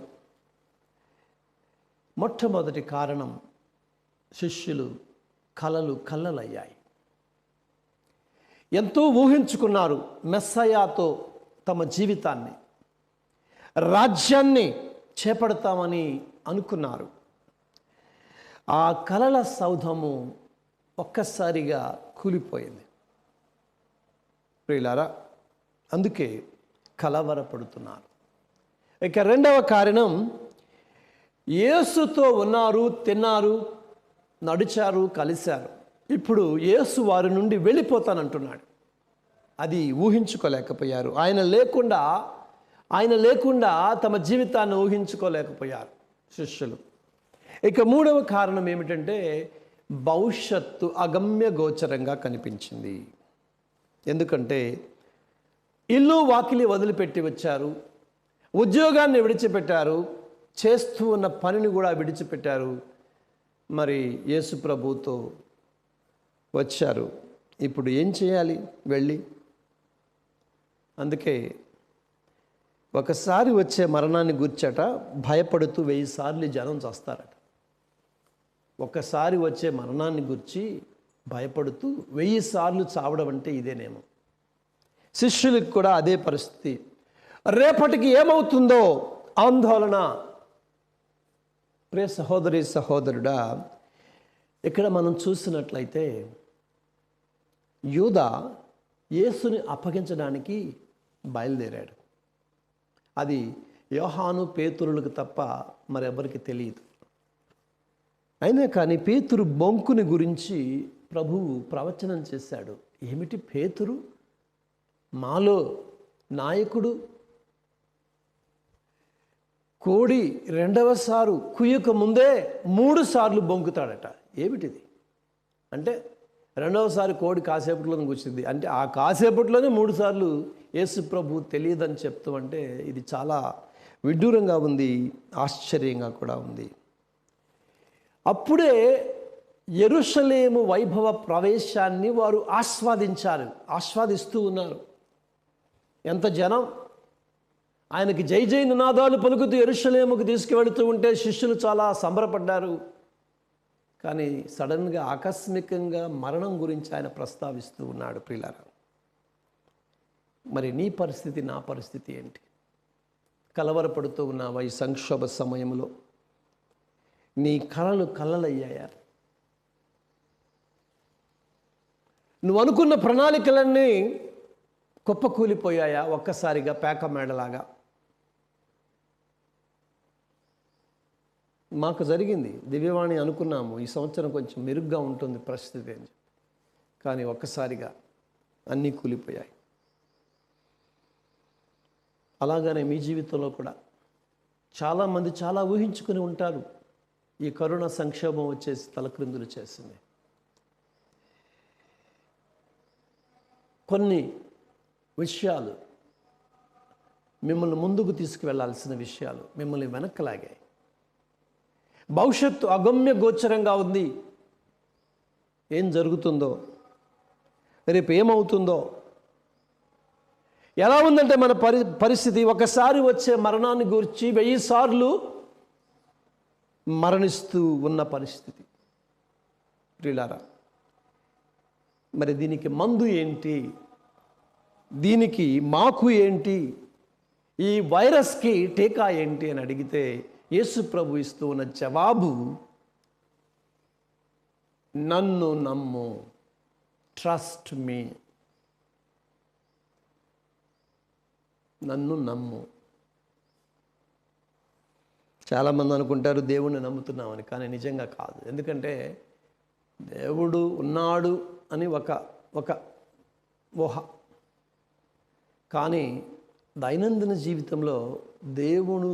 మొట్టమొదటి కారణం శిష్యులు కలలయ్యాయి. ఎంతో ఊహించుకున్నారు మెస్సయాతో తమ జీవితాన్ని, రాజ్యాన్ని చేపడతామని అనుకున్నారు. ఆ కలల సౌధము ఒక్కసారిగా కూలిపోయింది ప్రియులారా. అందుకే కలవరపడుతున్నారు. ఇక 2వ కారణం, యేసుతో ఉన్నారు, తిన్నారు, నడిచారు, కలిశారు. ఇప్పుడు యేసు వారి నుండి వెళ్ళిపోతానంటున్నాడు. అది ఊహించుకోలేకపోయారు. ఆయన లేకుండా తమ జీవితాన్ని ఊహించుకోలేకపోయారు శిష్యులు. ఇక 3వ కారణం ఏమిటంటే భవిష్యత్తు అగమ్య గోచరంగా కనిపించింది. ఎందుకంటే ఇల్లు వాకిలి వదిలిపెట్టి వచ్చారు, ఉద్యోగాన్ని విడిచిపెట్టారు, చేస్తూ ఉన్న పనిని కూడా విడిచిపెట్టారు. మరి యేసు ప్రభుతో వచ్చారు. ఇప్పుడు ఏం చేయాలి వెళ్ళి? అందుకే ఒకసారి వచ్చే మరణాన్ని గుర్చట భయపడుతూ 1000 సార్లు జనం చేస్తారట. ఒకసారి వచ్చే మరణాన్ని గుర్చి భయపడుతూ 1000 సార్లు చావడం అంటే ఇదేనేమో. శిష్యులకు కూడా అదే పరిస్థితి. రేపటికి ఏమవుతుందో ఆందోళన. ప్రియ సహోదరి సహోదరుడా, ఇక్కడ మనం చూసినట్లయితే యూదా యేసుని అప్పగించడానికి బయలుదేరాడు. అది యోహాను పేతురులకు తప్ప మరెవరికి తెలియదు. అయినా కానీ పేతురు బొంకుని గురించి ప్రభువు ప్రవచనం చేశాడు. ఏమిటి పేతురు మాలో నాయకుడు, కోడి 2వ సారు కుయ్యక ముందే 3 సార్లు బొంకుతాడట. ఏమిటిది అంటే 2వ సారి కోడి కాసేపట్లోనే కూర్చుంది అంటే ఆ కాసేపట్లోనే 3 సార్లు యేసు ప్రభు తెలియదని చెప్తూ అంటే ఇది చాలా విడ్డూరంగా ఉంది, ఆశ్చర్యంగా కూడా ఉంది. అప్పుడే యెరూషలేము వైభవ ప్రవేశాన్ని వారు ఆస్వాదిస్తూ ఉన్నారు. ఎంత జనం! ఆయనకి జై జై నినాదాలు పలుకుతూ యెరూషలేముకు తీసుకువెళుతూ ఉంటే శిష్యులు చాలా సంబరపడ్డారు. కానీ సడన్గా ఆకస్మికంగా మరణం గురించి ఆయన ప్రస్తావిస్తూ ఉన్నాడు. ప్రియులారా, మరి నీ పరిస్థితి నా పరిస్థితి ఏంటి? కలవరపడుతూ ఉన్నావా ఈ సంక్షోభ సమయంలో? నీ కలలయ్యాయా? నువ్వు అనుకున్న ప్రణాళికలన్నీ కుప్పకూలిపోయాయా ఒక్కసారిగా పేక మేడలాగా? మాకు జరిగింది. దివ్యవాణి అనుకున్నాము ఈ సంవత్సరం కొంచెం మెరుగ్గా ఉంటుంది పరిస్థితి అని, కానీ ఒక్కసారిగా అన్నీ కూలిపోయాయి. అలాగనే మీ జీవితంలో కూడా చాలామంది చాలా ఊహించుకుని ఉంటారు. ఈ కరోనా సంక్షోభం వచ్చేసి తలక్రిందులు చేసింది. కొన్ని విషయాలు మిమ్మల్ని ముందుకు తీసుకువెళ్లాల్సిన విషయాలు మిమ్మల్ని వెనక్కలాగాయి. భవిష్యత్తు అగమ్య గోచరంగా ఉంది. ఏం జరుగుతుందో, రేపు ఏమవుతుందో, ఎలా ఉందంటే మన పరిస్థితి, ఒకసారి వచ్చే మరణాన్ని గురించి 1000 సార్లు మరణిస్తూ ఉన్న పరిస్థితి. ప్రియులారా, మరి దీనికి మందు ఏంటి? దీనికి మాకు ఏంటి? ఈ వైరస్కి టీకా ఏంటి అని అడిగితే యేసు ప్రభు ఇస్తూ ఉన్న జవాబు, నన్ను నమ్ము, ట్రస్ట్ మీ. నన్ను నమ్ము. చాలామంది అనుకుంటారు దేవుణ్ణి నమ్ముతున్నామని, కానీ నిజంగా కాదు. ఎందుకంటే దేవుడు ఉన్నాడు అని ఒక ఊహ, కానీ దైనందిన జీవితంలో దేవుడు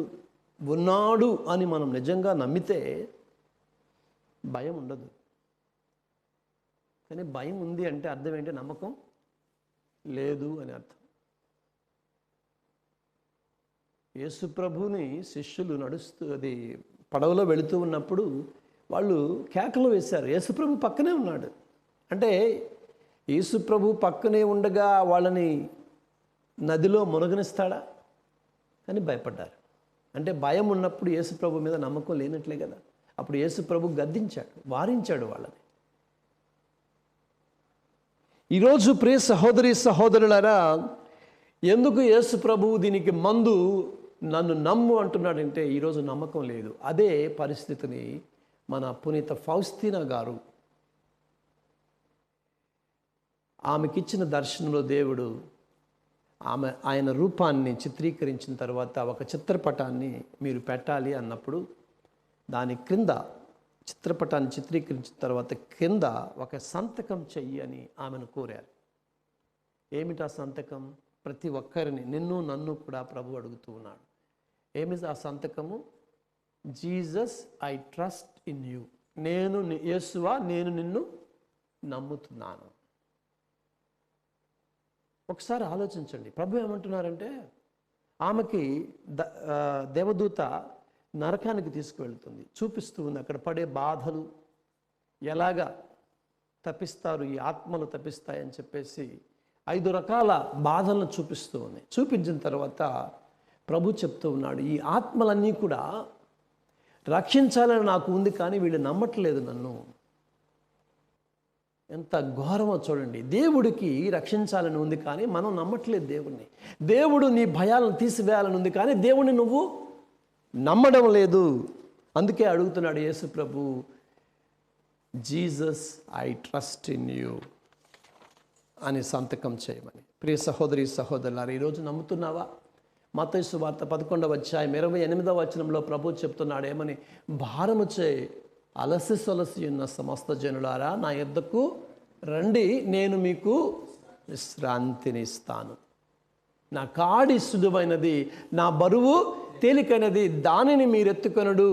ఉన్నాడు అని మనం నిజంగా నమ్మితే భయం ఉండదు. కానీ భయం ఉంది అంటే అర్థం ఏంటి? నమ్మకం లేదు అని అర్థం. యేసు ప్రభుని శిష్యులు పడవలో వెళుతూ ఉన్నప్పుడు వాళ్ళు కేకలు వేశారు. యేసు ప్రభు పక్కనే ఉన్నాడు. అంటే యేసు ప్రభు పక్కనే ఉండగా వాళ్ళని నదిలో మునగనిస్తాడా? కానీ భయపడ్డారు. అంటే భయం ఉన్నప్పుడు యేసు ప్రభు మీద నమ్మకం లేనట్లే కదా. అప్పుడు యేసు ప్రభు గద్దించాడు, వారించాడు వాళ్ళని. ఈరోజు ప్రియ సహోదరి సహోదరులారా, ఎందుకు యేసు ప్రభువు దీనికి మందు నన్ను నమ్ము అంటున్నాడంటే ఈరోజు నమ్మకం లేదు. అదే పరిస్థితిని మన పునీత ఫౌస్తీనా గారు, ఆమెకిచ్చిన దర్శనంలో దేవుడు ఆయన రూపాన్ని చిత్రీకరించిన తర్వాత ఒక చిత్రపటాన్ని మీరు పెట్టాలి అన్నప్పుడు దాని క్రింద, చిత్రపటాన్ని చిత్రీకరించిన తర్వాత కింద ఒక సంతకం చెయ్యి అని ఆమెను కోరారు. ఏమిటా సంతకం? ప్రతి ఒక్కరిని, నిన్ను నన్ను కూడా ప్రభు అడుగుతూ ఉన్నాడు. ఏమిటి ఆ సంతకము? Jesus, I trust in you. యేసువా, నేను నిన్ను నమ్ముతున్నాను. ఒకసారి ఆలోచించండి. ప్రభు ఏమంటున్నారంటే, ఆమెకి దేవదూత నరకానికి తీసుకువెళ్తుంది, చూపిస్తూ ఉంది అక్కడ పడే బాధలు, ఎలాగా తప్పిస్తారు, ఈ ఆత్మలు తప్పిస్తాయని చెప్పేసి 5 రకాల బాధలను చూపిస్తూ ఉంది. చూపించిన తర్వాత ప్రభు చెప్తూ ఉన్నాడు, ఈ ఆత్మలన్నీ కూడా రక్షించాలని నాకు ఉంది, కానీ వీళ్ళు నమ్మట్లేదు నన్ను. ఎంత ఘోరమో చూడండి. దేవుడికి రక్షించాలని ఉంది, కానీ మనం నమ్మట్లేదు దేవుణ్ణి. దేవుడు నీ భయాలను తీసివేయాలని ఉంది, కానీ దేవుణ్ణి నువ్వు నమ్మడం లేదు. అందుకే అడుగుతున్నాడు యేసు ప్రభు, Jesus, I trust in you అని సంతకం చేయమని. ప్రియ సహోదరి సహోదరులారా, ఈరోజు నమ్ముతున్నావా? మత్తయి సువార్త 11వ అధ్యాయం 28వ వచనంలో ప్రభు చెప్తున్నాడు ఏమని? భారము చే అలసి సొలసి ఉన్న సమస్త జనులారా, నా యొద్దకు రండి, నేను మీకు విశ్రాంతినిస్తాను. నా కాడి సులువైనది, నా బరువు తేలికైనది, దానిని మీరు ఎత్తుకొనడు.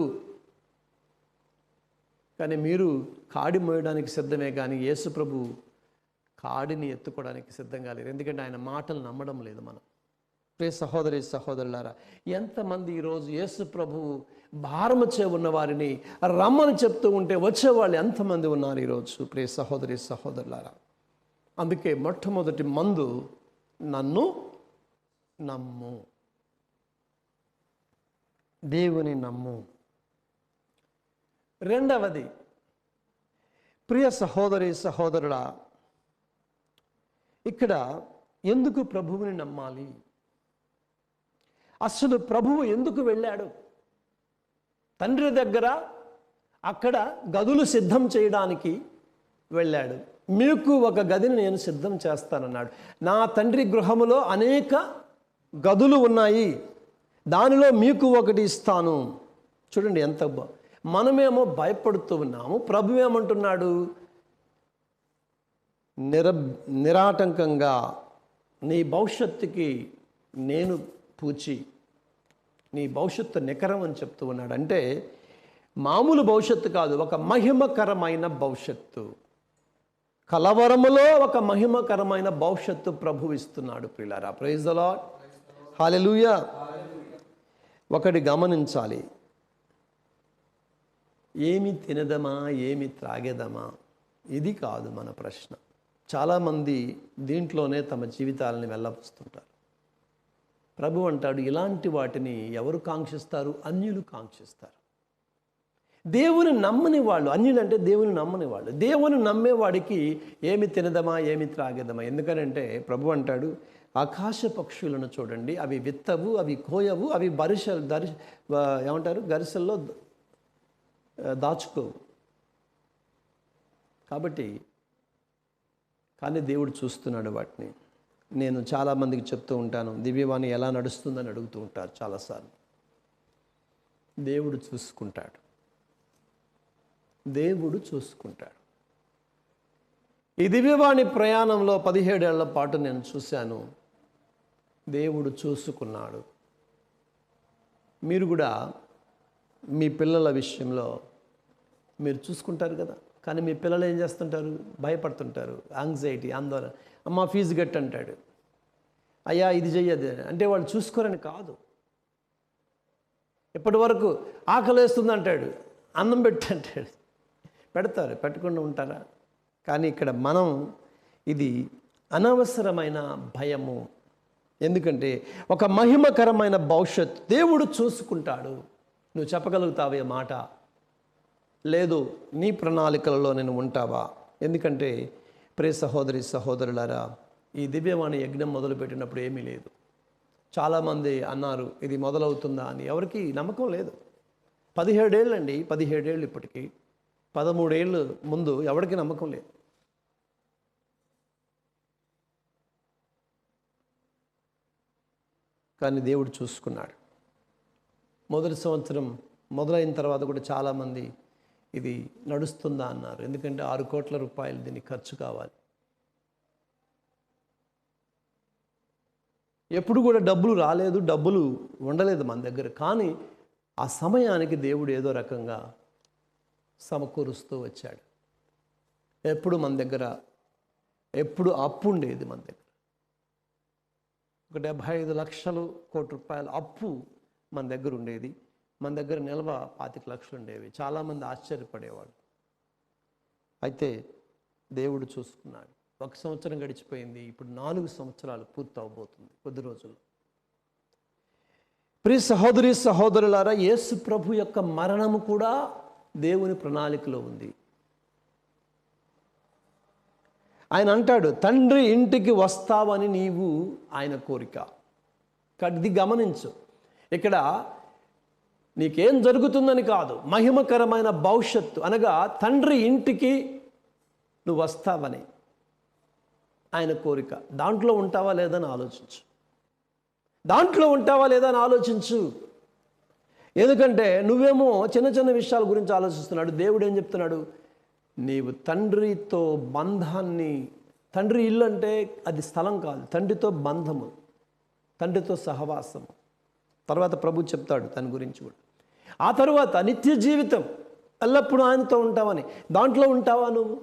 కానీ మీరు కాడి మోయడానికి సిద్ధమే, కానీ యేసు ప్రభు కాడిని ఎత్తుకోవడానికి సిద్ధంగా లేరు. ఎందుకంటే ఆయన మాటలు నమ్మడం లేదు మనం. ప్రియ సహోదరి సహోదరులారా, ఎంతమంది ఈరోజు యేసు ప్రభువు భారము చే ఉన్న వారిని రమ్మని చెప్తూ ఉంటే వచ్చేవాళ్ళు ఎంతమంది ఉన్నారు ఈరోజు? ప్రియ సహోదరి సహోదరులారా, అందుకే మొట్టమొదటి మందు నన్ను నమ్ము, దేవుని నమ్ము. రెండవది, ప్రియ సహోదరి సహోదరుడా, ఇక్కడ ఎందుకు ప్రభువుని నమ్మాలి? అసలు ప్రభువు ఎందుకు వెళ్ళాడు? తండ్రి దగ్గర అక్కడ గదులు సిద్ధం చేయడానికి వెళ్ళాడు. మీకు ఒక గదిని నేను సిద్ధం చేస్తానన్నాడు. నా తండ్రి గృహములో అనేక గదులు ఉన్నాయి, దానిలో మీకు ఒకటి ఇస్తాను. చూడండి ఎంత మనమేమో భయపడుతూ ఉన్నాము, ప్రభు ఏమంటున్నాడు? నిరాటంకంగా నీ భవిష్యత్తుకి నేను పూచి, నీ భవిష్యత్తు నికరం అని చెప్తూ ఉన్నాడు. అంటే మామూలు భవిష్యత్తు కాదు, ఒక మహిమకరమైన భవిష్యత్తు. కలవరములో ఒక మహిమకరమైన భవిష్యత్తు ప్రభు ఇస్తున్నాడు. ప్రియులారా, ప్రైజ్ ది లార్డ్, హల్లెలూయా. ఒకటి గమనించాలి, ఏమి తినదమా, ఏమి త్రాగేదమా, ఇది కాదు మన ప్రశ్న. చాలామంది దీంట్లోనే తమ జీవితాలని వెళ్ళవస్తుంటారు. ప్రభు అంటాడు, ఇలాంటి వాటిని ఎవరు కాంక్షిస్తారు? అన్యులు కాంక్షిస్తారు. దేవుని నమ్మని వాళ్ళు, అన్యులు అంటే దేవుని నమ్మని వాళ్ళు. దేవుని నమ్మేవాడికి ఏమి తినదమా, ఏమి త్రాగేదమా? ఎందుకనంటే ప్రభు అంటాడు, ఆకాశ పక్షులను చూడండి, అవి విత్తవు, అవి కోయవు, అవి గరిసెల్లో దాచుకోవు. కానీ దేవుడు చూస్తున్నాడు వాటిని. నేను చాలామందికి చెప్తూ ఉంటాను, దివ్యవాణి ఎలా నడుస్తుందని అడుగుతూ ఉంటారు చాలాసార్లు. దేవుడు చూసుకుంటాడు. ఈ దివ్యవాణి ప్రయాణంలో 17 ఏళ్ల పాటు నేను చూశాను. దేవుడు చూసుకున్నాడు. మీరు కూడా మీ పిల్లల విషయంలో మీరు చూసుకుంటారు కదా. కానీ మీ పిల్లలు ఏం చేస్తుంటారు? భయపడుతుంటారు, యాంగ్జైటీ, ఆందోళన. అమ్మ ఫీజు కట్ అంటాడు, అయ్యా ఇది చెయ్యదు అంటే వాళ్ళు చూసుకోరని కాదు. ఇప్పటి వరకు ఆకలి వేస్తుంది అంటాడు, అన్నం అంటాడు. పెడతారు, పెట్టకుండా ఉంటారా? కానీ ఇక్కడ మనం ఇది అనవసరమైన భయము. ఎందుకంటే ఒక మహిమకరమైన భవిష్యత్ దేవుడు చూసుకుంటాడు. నువ్వు చెప్పగలుగుతావే మాట? లేదు. నీ ప్రణాళికలలో నేను ఉంటావా? ఎందుకంటే ప్రియ సహోదరి సహోదరులారా, ఈ దివ్యవాణి యజ్ఞం మొదలుపెట్టినప్పుడు ఏమీ లేదు. చాలామంది అన్నారు ఇది మొదలవుతుందా అని. ఎవరికి నమ్మకం లేదు. 17 ఏళ్ళు అండి, 17 ఏళ్ళు ఇప్పటికీ. 13 ఏళ్ళు ముందు ఎవరికి నమ్మకం లేదు. కానీ దేవుడు చూసుకున్నాడు. మొదటి సంవత్సరం మొదలైన తర్వాత కూడా చాలామంది ఇది నడుస్తుందా అన్నారు. ఎందుకంటే 6 కోట్ల రూపాయలు దీనికి ఖర్చు కావాలి. ఎప్పుడు కూడా డబ్బులు రాలేదు, డబ్బులు ఉండలేదు మన దగ్గర. కానీ ఆ సమయానికి దేవుడు ఏదో రకంగా సమకూరుస్తూ వచ్చాడు. ఎప్పుడు మన దగ్గర ఎప్పుడు అప్పు ఉండేది. మన దగ్గర ఒక 75 లక్షలు కోటి రూపాయల అప్పు మన దగ్గర ఉండేది. మన దగ్గర నిల్వ 25 లక్షలు ఉండేవి. చాలామంది ఆశ్చర్యపడేవాళ్ళు. అయితే దేవుడు చూసుకున్నాడు. 1 సంవత్సరం గడిచిపోయింది. ఇప్పుడు 4 సంవత్సరాలు పూర్తి అవబోతుంది కొద్ది రోజుల్లో. ప్రియ సహోదరి సహోదరులారా, యేసు ప్రభు యొక్క మరణము కూడా దేవుని ప్రణాళికలో ఉంది. ఆయన అంటాడు, తండ్రి ఇంటికి వస్తావని నీవు ఆయన కోరిక. ఇది గమనించు. ఇక్కడ నీకేం జరుగుతుందని కాదు, మహిమకరమైన భవిష్యత్తు అనగా తండ్రి ఇంటికి నువ్వు వస్తావని ఆయన కోరిక. దాంట్లో ఉంటావా లేదని ఆలోచించు. ఎందుకంటే నువ్వేమో చిన్న చిన్న విషయాల గురించి ఆలోచిస్తున్నాడు. దేవుడు ఏం చెప్తున్నాడు? నీవు తండ్రితో బంధాన్ని, తండ్రి ఇల్లు అంటే అది స్థలం కాదు, తండ్రితో బంధము, తండ్రితో సహవాసము. తర్వాత ప్రభు చెప్తాడు దాని గురించి కూడా. ఆ తర్వాత నిత్య జీవితం, ఎల్లప్పుడూ ఆయనతో ఉంటావని. దాంట్లో ఉంటావా నువ్వు?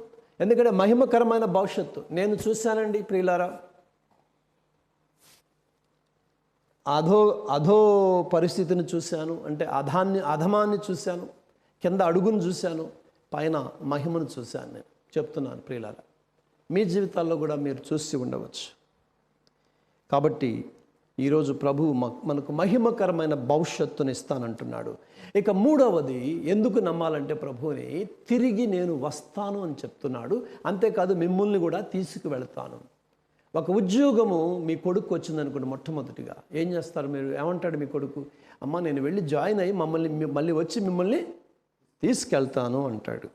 ఎందుకంటే మహిమకరమైన భవిష్యత్తు నేను చూశానండి ప్రియులారా. అధో పరిస్థితిని చూశాను, అంటే అధమాన్ని చూశాను, కింద అడుగును చూశాను, పైన మహిమను చూశాను. నేను చెప్తున్నాను ప్రియులారా, మీ జీవితాల్లో కూడా మీరు చూసి ఉండవచ్చు. కాబట్టి ఈరోజు ప్రభువు మనకు మహిమకరమైన భవిష్యత్తుని ఇస్తానంటున్నాడు. ఇక మూడవది, ఎందుకు నమ్మాలంటే ప్రభువుని తిరిగి నేను వస్తాను అని చెప్తున్నాడు. అంతేకాదు మిమ్మల్ని కూడా తీసుకువెళ్తాను. ఒక ఉద్యోగము మీ కొడుకు వచ్చిందనుకోండి, మొట్టమొదటిగా ఏం చేస్తారు మీరు? ఏమంటాడు మీ కొడుకు? అమ్మ నేను వెళ్ళి జాయిన్ అయ్యి మళ్ళీ వచ్చి మిమ్మల్ని తీసుకెళ్తాను అంటాడు.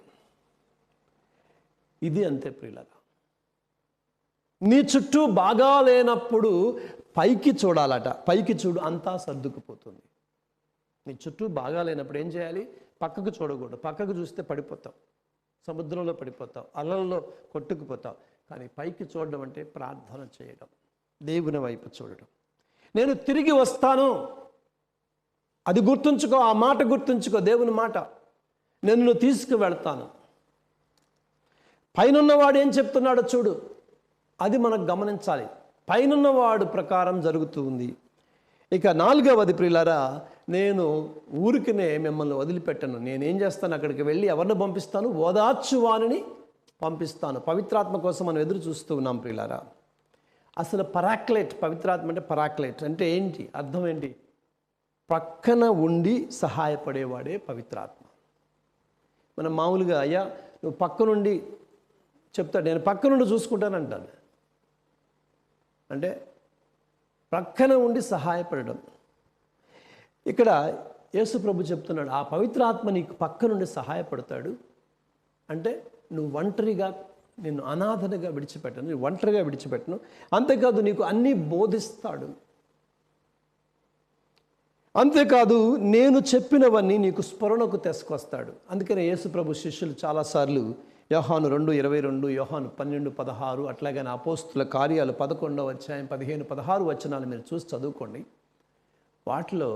ఇది అంతే ప్రియులారా. నీ చుట్టూ బాగా లేనప్పుడు పైకి చూడాలట. పైకి చూడు, అంతా సర్దుకుపోతుంది. నీ చుట్టూ బాగా లేనప్పుడు ఏం చేయాలి? పక్కకు చూడకూడదు. పక్కకు చూస్తే పడిపోతావు, సముద్రంలో పడిపోతావు, అలల్లో కొట్టుకుపోతావు. కానీ పైకి చూడడం అంటే ప్రార్థన చేయడం, దేవుని వైపు చూడడం. నేను తిరిగి వస్తాను, అది గుర్తుంచుకో, ఆ మాట గుర్తుంచుకో, దేవుని మాట. నేను తీసుకువెళ్తాను. పైనున్నవాడు ఏం చెప్తున్నాడో చూడు, అది మనకు గమనించాలి. పైనున్నవాడు ప్రకారం జరుగుతూ ఉంది. ఇక నాలుగవది ప్రియులారా, నేను ఊరికినే మిమ్మల్ని వదిలిపెట్టను. నేనేం చేస్తాను? అక్కడికి వెళ్ళి ఎవరిని పంపిస్తాను? ఓదార్చువానిని పంపిస్తాను. పవిత్రాత్మ కోసం మనం ఎదురు చూస్తూ ఉన్నాం ప్రియులారా. అసలు పరాక్లేట్, పవిత్రాత్మ అంటే పరాక్లేట్ అంటే ఏంటి, అర్థం ఏంటి? పక్కన ఉండి సహాయపడేవాడే పవిత్రాత్మ. మనం మామూలుగా అయ్యా నువ్వు పక్కనుండి చెప్తాడు, నేను పక్క నుండి చూసుకుంటానంటాను. అంటే ప్రక్కన ఉండి సహాయపడడం. ఇక్కడ యేసు ప్రభు చెప్తున్నాడు, ఆ పవిత్రాత్మ నీకు పక్క నుండి సహాయపడతాడు. అంటే నువ్వు ఒంటరిగా, నిన్ను అనాథనగా విడిచిపెట్టను, నువ్వు ఒంటరిగా విడిచిపెట్టను. అంతేకాదు నీకు అన్నీ బోధిస్తాడు. అంతేకాదు నేను చెప్పినవన్నీ నీకు స్మరణకు తీసుకొస్తాడు. అందుకనే యేసు ప్రభు శిష్యులు చాలాసార్లు యోహాను 2:22, యోహాను 12:16, అట్లాగే అపోస్తుల కార్యాలు 11వ అధ్యాయం 15-16 వచనాలు మీరు చూసి చదువుకోండి. వాటిలో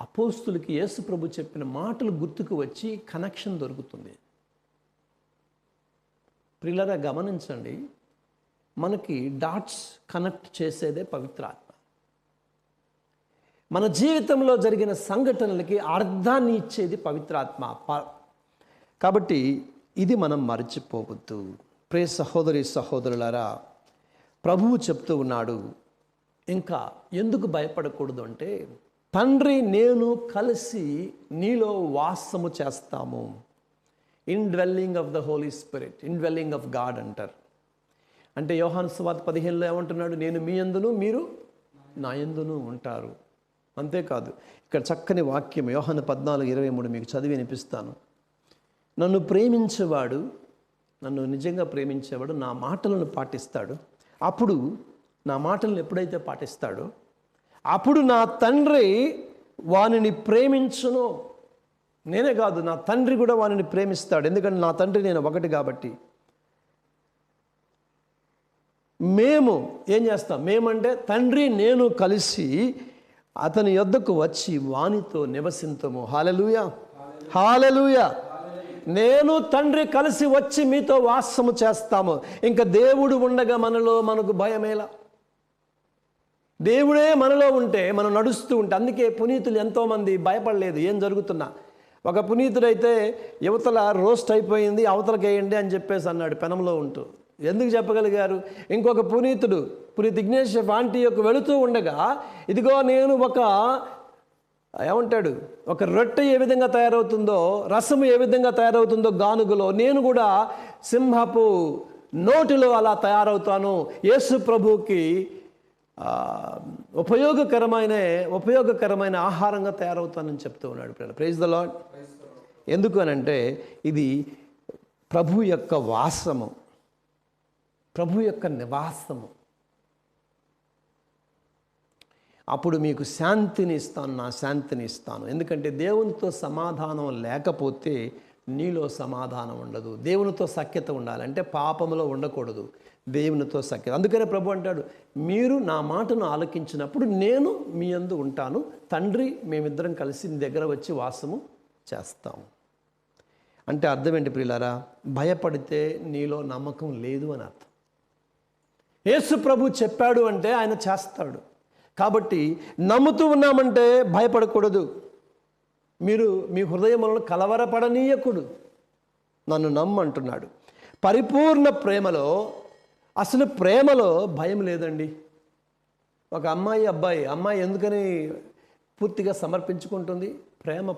అపోస్తులకి యేసు ప్రభు చెప్పిన మాటలు గుర్తుకు వచ్చి కనెక్షన్ దొరుకుతుంది. ప్రియులారా గమనించండి, మనకి డాట్స్ కనెక్ట్ చేసేదే పవిత్రాత్మ. మన జీవితంలో జరిగిన సంఘటనలకి అర్థాన్ని ఇచ్చేది పవిత్రాత్మ. కాబట్టి ఇది మనం మర్చిపోవద్దు. ప్రియ సహోదరి సహోదరులారా, ప్రభువు చెప్తూ ఉన్నాడు, ఇంకా ఎందుకు భయపడకూడదు అంటే, తండ్రి నేను కలిసి నీలో వాసము చేస్తాము. Indwelling of the holy spirit, indwelling of God అంటారు. అంటే యోహాను సువార్త 15లో ఏమంటున్నాడు? నేను మీ యందును మీరు నా యందును ఉంటారు. అంతేకాదు ఇక్కడ చక్కని వాక్యం యోహాను 14:23 మీకు చదివి వినిపిస్తాను. నన్ను ప్రేమించేవాడు, నన్ను నిజంగా ప్రేమించేవాడు నా మాటలను పాటిస్తాడు. అప్పుడు నా మాటలను ఎప్పుడైతే పాటిస్తాడో అప్పుడు నా తండ్రి వానిని ప్రేమించును. నేనే కాదు, నా తండ్రి కూడా వానిని ప్రేమిస్తాడు. ఎందుకంటే నా తండ్రి నేను ఒకటి కాబట్టి. మేము ఏం చేస్తాం? మేమంటే తండ్రి నేను కలిసి అతని యొద్దకు వచ్చి వానితో నివసింతము. హల్లెలూయా, హల్లెలూయా. నేను తండ్రి కలిసి వచ్చి మీతో వాసము చేస్తాము. ఇంకా దేవుడు ఉండగా మనకు భయమేలా? దేవుడే మనలో ఉంటే మనం నడుస్తూ ఉంటే, అందుకే పునీతులు ఎంతోమంది భయపడలేదు ఏం జరుగుతున్నా. ఒక పునీతుడైతే యువతల రోస్ట్ అయిపోయింది అవతలకి వేయండి అని చెప్పేసి అన్నాడు పెనంలో ఉంటూ. ఎందుకు చెప్పగలిగారు? ఇంకొక పునీతుడు పునీత్ ఇగ్నేషియస్ ఆంటియోకు వెళుతూ ఉండగా, ఇదిగో నేను ఏమంటాడు, ఒక రొట్టె ఏ విధంగా తయారవుతుందో, రసము ఏ విధంగా తయారవుతుందో గానుగులో, నేను కూడా సింహపు నోటిలో అలా తయారవుతాను. యేసు ప్రభువుకి ఉపయోగకరమైన ఆహారంగా తయారవుతానని చెప్తూ ఉన్నాడు. Praise the lord. ఎందుకు అనంటే ఇది ప్రభు యొక్క వాసము, ప్రభు యొక్క నివాసము. అప్పుడు మీకు శాంతిని ఇస్తాను, నా శాంతిని ఇస్తాను. ఎందుకంటే దేవునితో సమాధానం లేకపోతే నీలో సమాధానం ఉండదు. దేవునితో సఖ్యత ఉండాలంటే పాపంలో ఉండకూడదు, దేవునితో సఖ్యత. అందుకనే ప్రభు అంటాడు, మీరు నా మాటను ఆలకించినప్పుడు నేను మీ యందు ఉంటాను, తండ్రి మేమిద్దరం కలిసి నీ దగ్గర వచ్చి వాసము చేస్తాము. అంటే అర్థం ఏంటి ప్రియులారా? భయపడితే నీలో నమ్మకం లేదు అని అర్థం. యేసు ప్రభు చెప్పాడు అంటే ఆయన చేస్తాడు. కాబట్టి నమ్ముతూ ఉన్నామంటే భయపడకూడదు. మీరు మీ హృదయములను కలవరపడనీయకుడు, నన్ను నమ్మంటున్నాడు. పరిపూర్ణ ప్రేమలో, అసలు ప్రేమలో భయం లేదండి. ఒక అమ్మాయి ఎందుకని పూర్తిగా సమర్పించుకుంటుంది? ప్రేమ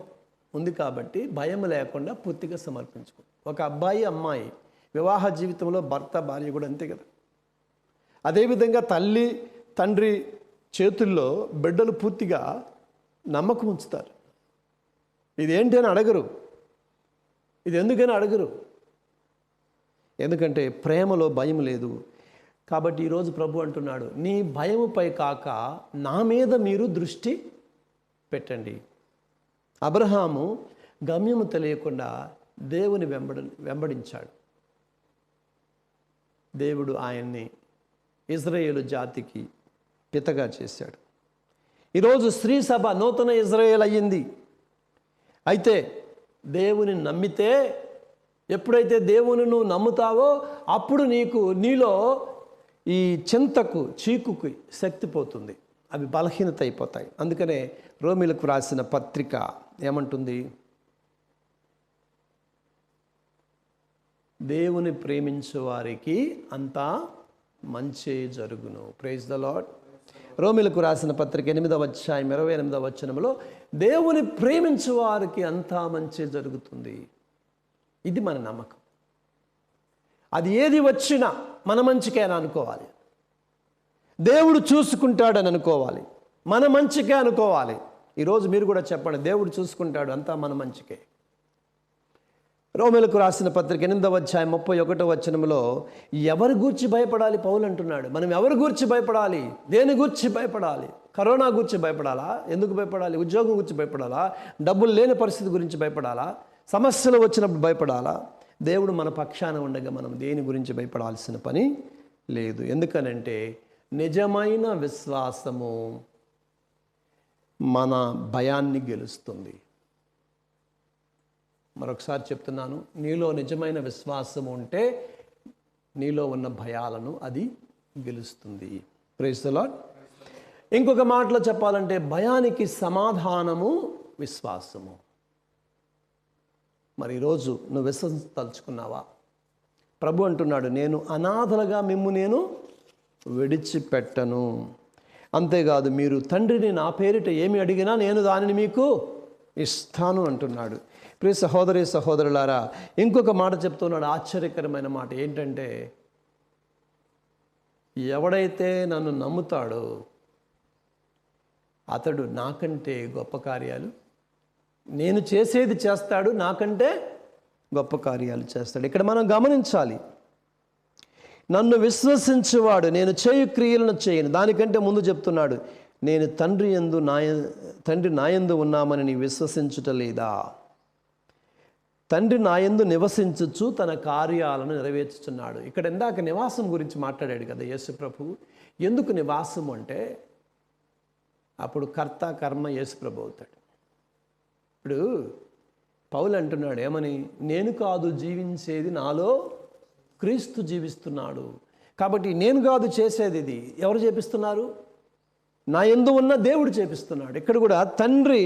ఉంది కాబట్టి భయం లేకుండా పూర్తిగా సమర్పించుకుంటుంది. ఒక అమ్మాయి వివాహ జీవితంలో భర్త భార్య కూడా అంతే కదా. అదేవిధంగా తల్లి తండ్రి చేతుల్లో బిడ్డలు పూర్తిగా నమ్మకం ఉంచుతారు. ఇదేంటి అని అడగరు, ఇది ఎందుకని అడగరు. ఎందుకంటే ప్రేమలో భయం లేదు. కాబట్టి ఈరోజు ప్రభు అంటున్నాడు, నీ భయముపై కాక నా మీద మీరు దృష్టి పెట్టండి. అబ్రహాము గమ్యము తెలియకుండా దేవుని వెంబడించాడు. దేవుడు ఆయన్ని ఇజ్రాయేలు జాతికి పితగా చేశాడు. ఈరోజు స్త్రీ సభ నూతన ఇజ్రాయేల్ అయ్యింది. అయితే దేవుని నమ్మితే, ఎప్పుడైతే దేవుని నువ్వు నమ్ముతావో అప్పుడు నీలో ఈ చింతకు చీకుకి శక్తి పోతుంది, అవి బలహీనత అయిపోతాయి. అందుకనే రోమిలకు రాసిన పత్రిక ఏమంటుంది? దేవుని ప్రేమించే వారికి అంతా మంచే జరుగును. Praise the lord. రోమిలకు రాసిన పత్రిక 8వ అధ్యాయం 28వ వచనంలో దేవుని ప్రేమించు వారికి అంతా మంచే జరుగుతుంది. ఇది మన నమ్మకం. అది ఏది వచ్చినా మన మంచికే అని అనుకోవాలి. దేవుడు చూసుకుంటాడని అనుకోవాలి, మన మంచికే అనుకోవాలి. ఈరోజు మీరు కూడా చెప్పండి, దేవుడు చూసుకుంటాడు, అంతా మన మంచికే. రోమిలకు రాసిన పత్రిక 8వ అధ్యాయం 31వ వచనంలో ఎవరి గూర్చి భయపడాలి పౌలు అంటున్నాడు. మనం ఎవరి గూర్చి భయపడాలి? దేని గూర్చి భయపడాలి? కరోనా గురించి భయపడాలా? ఎందుకు భయపడాలి? ఉద్యోగం గురించి భయపడాలా? డబ్బులు లేని పరిస్థితి గురించి భయపడాలా? సమస్యలు వచ్చినప్పుడు భయపడాలా? దేవుడు మన పక్షాన ఉండగా మనం దేని గురించి భయపడాల్సిన పని లేదు. ఎందుకనంటే నిజమైన విశ్వాసము మన భయాన్ని గెలుస్తుంది. మరొకసారి చెప్తున్నాను, నీలో నిజమైన విశ్వాసం ఉంటే నీలో ఉన్న భయాలను అది గెలుస్తుంది. Praise the lord. ఇంకొక మాటలో చెప్పాలంటే భయానికి సమాధానము విశ్వాసము. మరి ఈరోజు నువ్వు విశ్వసించదలుచుకున్నావా? ప్రభు అంటున్నాడు, నేను అనాథలుగా మిమ్ము నేను విడిచిపెట్టను. అంతేకాదు, మీరు తండ్రిని నా పేరిట ఏమి అడిగినా నేను దానిని మీకు ఇస్తాను అంటున్నాడు. ప్రియ సహోదరి సహోదరులారా, ఇంకొక మాట చెప్తున్నాడు, ఆశ్చర్యకరమైన మాట. ఏంటంటే, ఎవడైతే నన్ను నమ్ముతాడో అతడు నాకంటే గొప్ప కార్యాలు, నేను చేసేది చేస్తాడు, నాకంటే గొప్ప కార్యాలు చేస్తాడు. ఇక్కడ మనం గమనించాలి, నన్ను విశ్వసించువాడు నేను చేయు క్రియలను చేయను. దానికంటే ముందు చెప్తున్నాడు, నేను తండ్రి నాయందు ఉన్నామని నీ విశ్వసించుట లేదా? తండ్రి నాయందు నివసించుచు తన కార్యాలను నెరవేర్చుచున్నాడు. ఇక్కడ ఇందాక నివాసం గురించి మాట్లాడాడు కదా యేసు ప్రభు. ఎందుకు నివాసం అంటే, అప్పుడు కర్త కర్మ యేసు ప్రభు అవుతాడు. ఇప్పుడు పౌలు అంటున్నాడు ఏమని? నేను కాదు జీవించేది, నాలో క్రీస్తు జీవిస్తున్నాడు. కాబట్టి నేను కాదు చేసేది, ఇది ఎవరు చేపిస్తున్నారు? నా యందు ఉన్న దేవుడు చేపిస్తున్నాడు. ఇక్కడ కూడా తండ్రి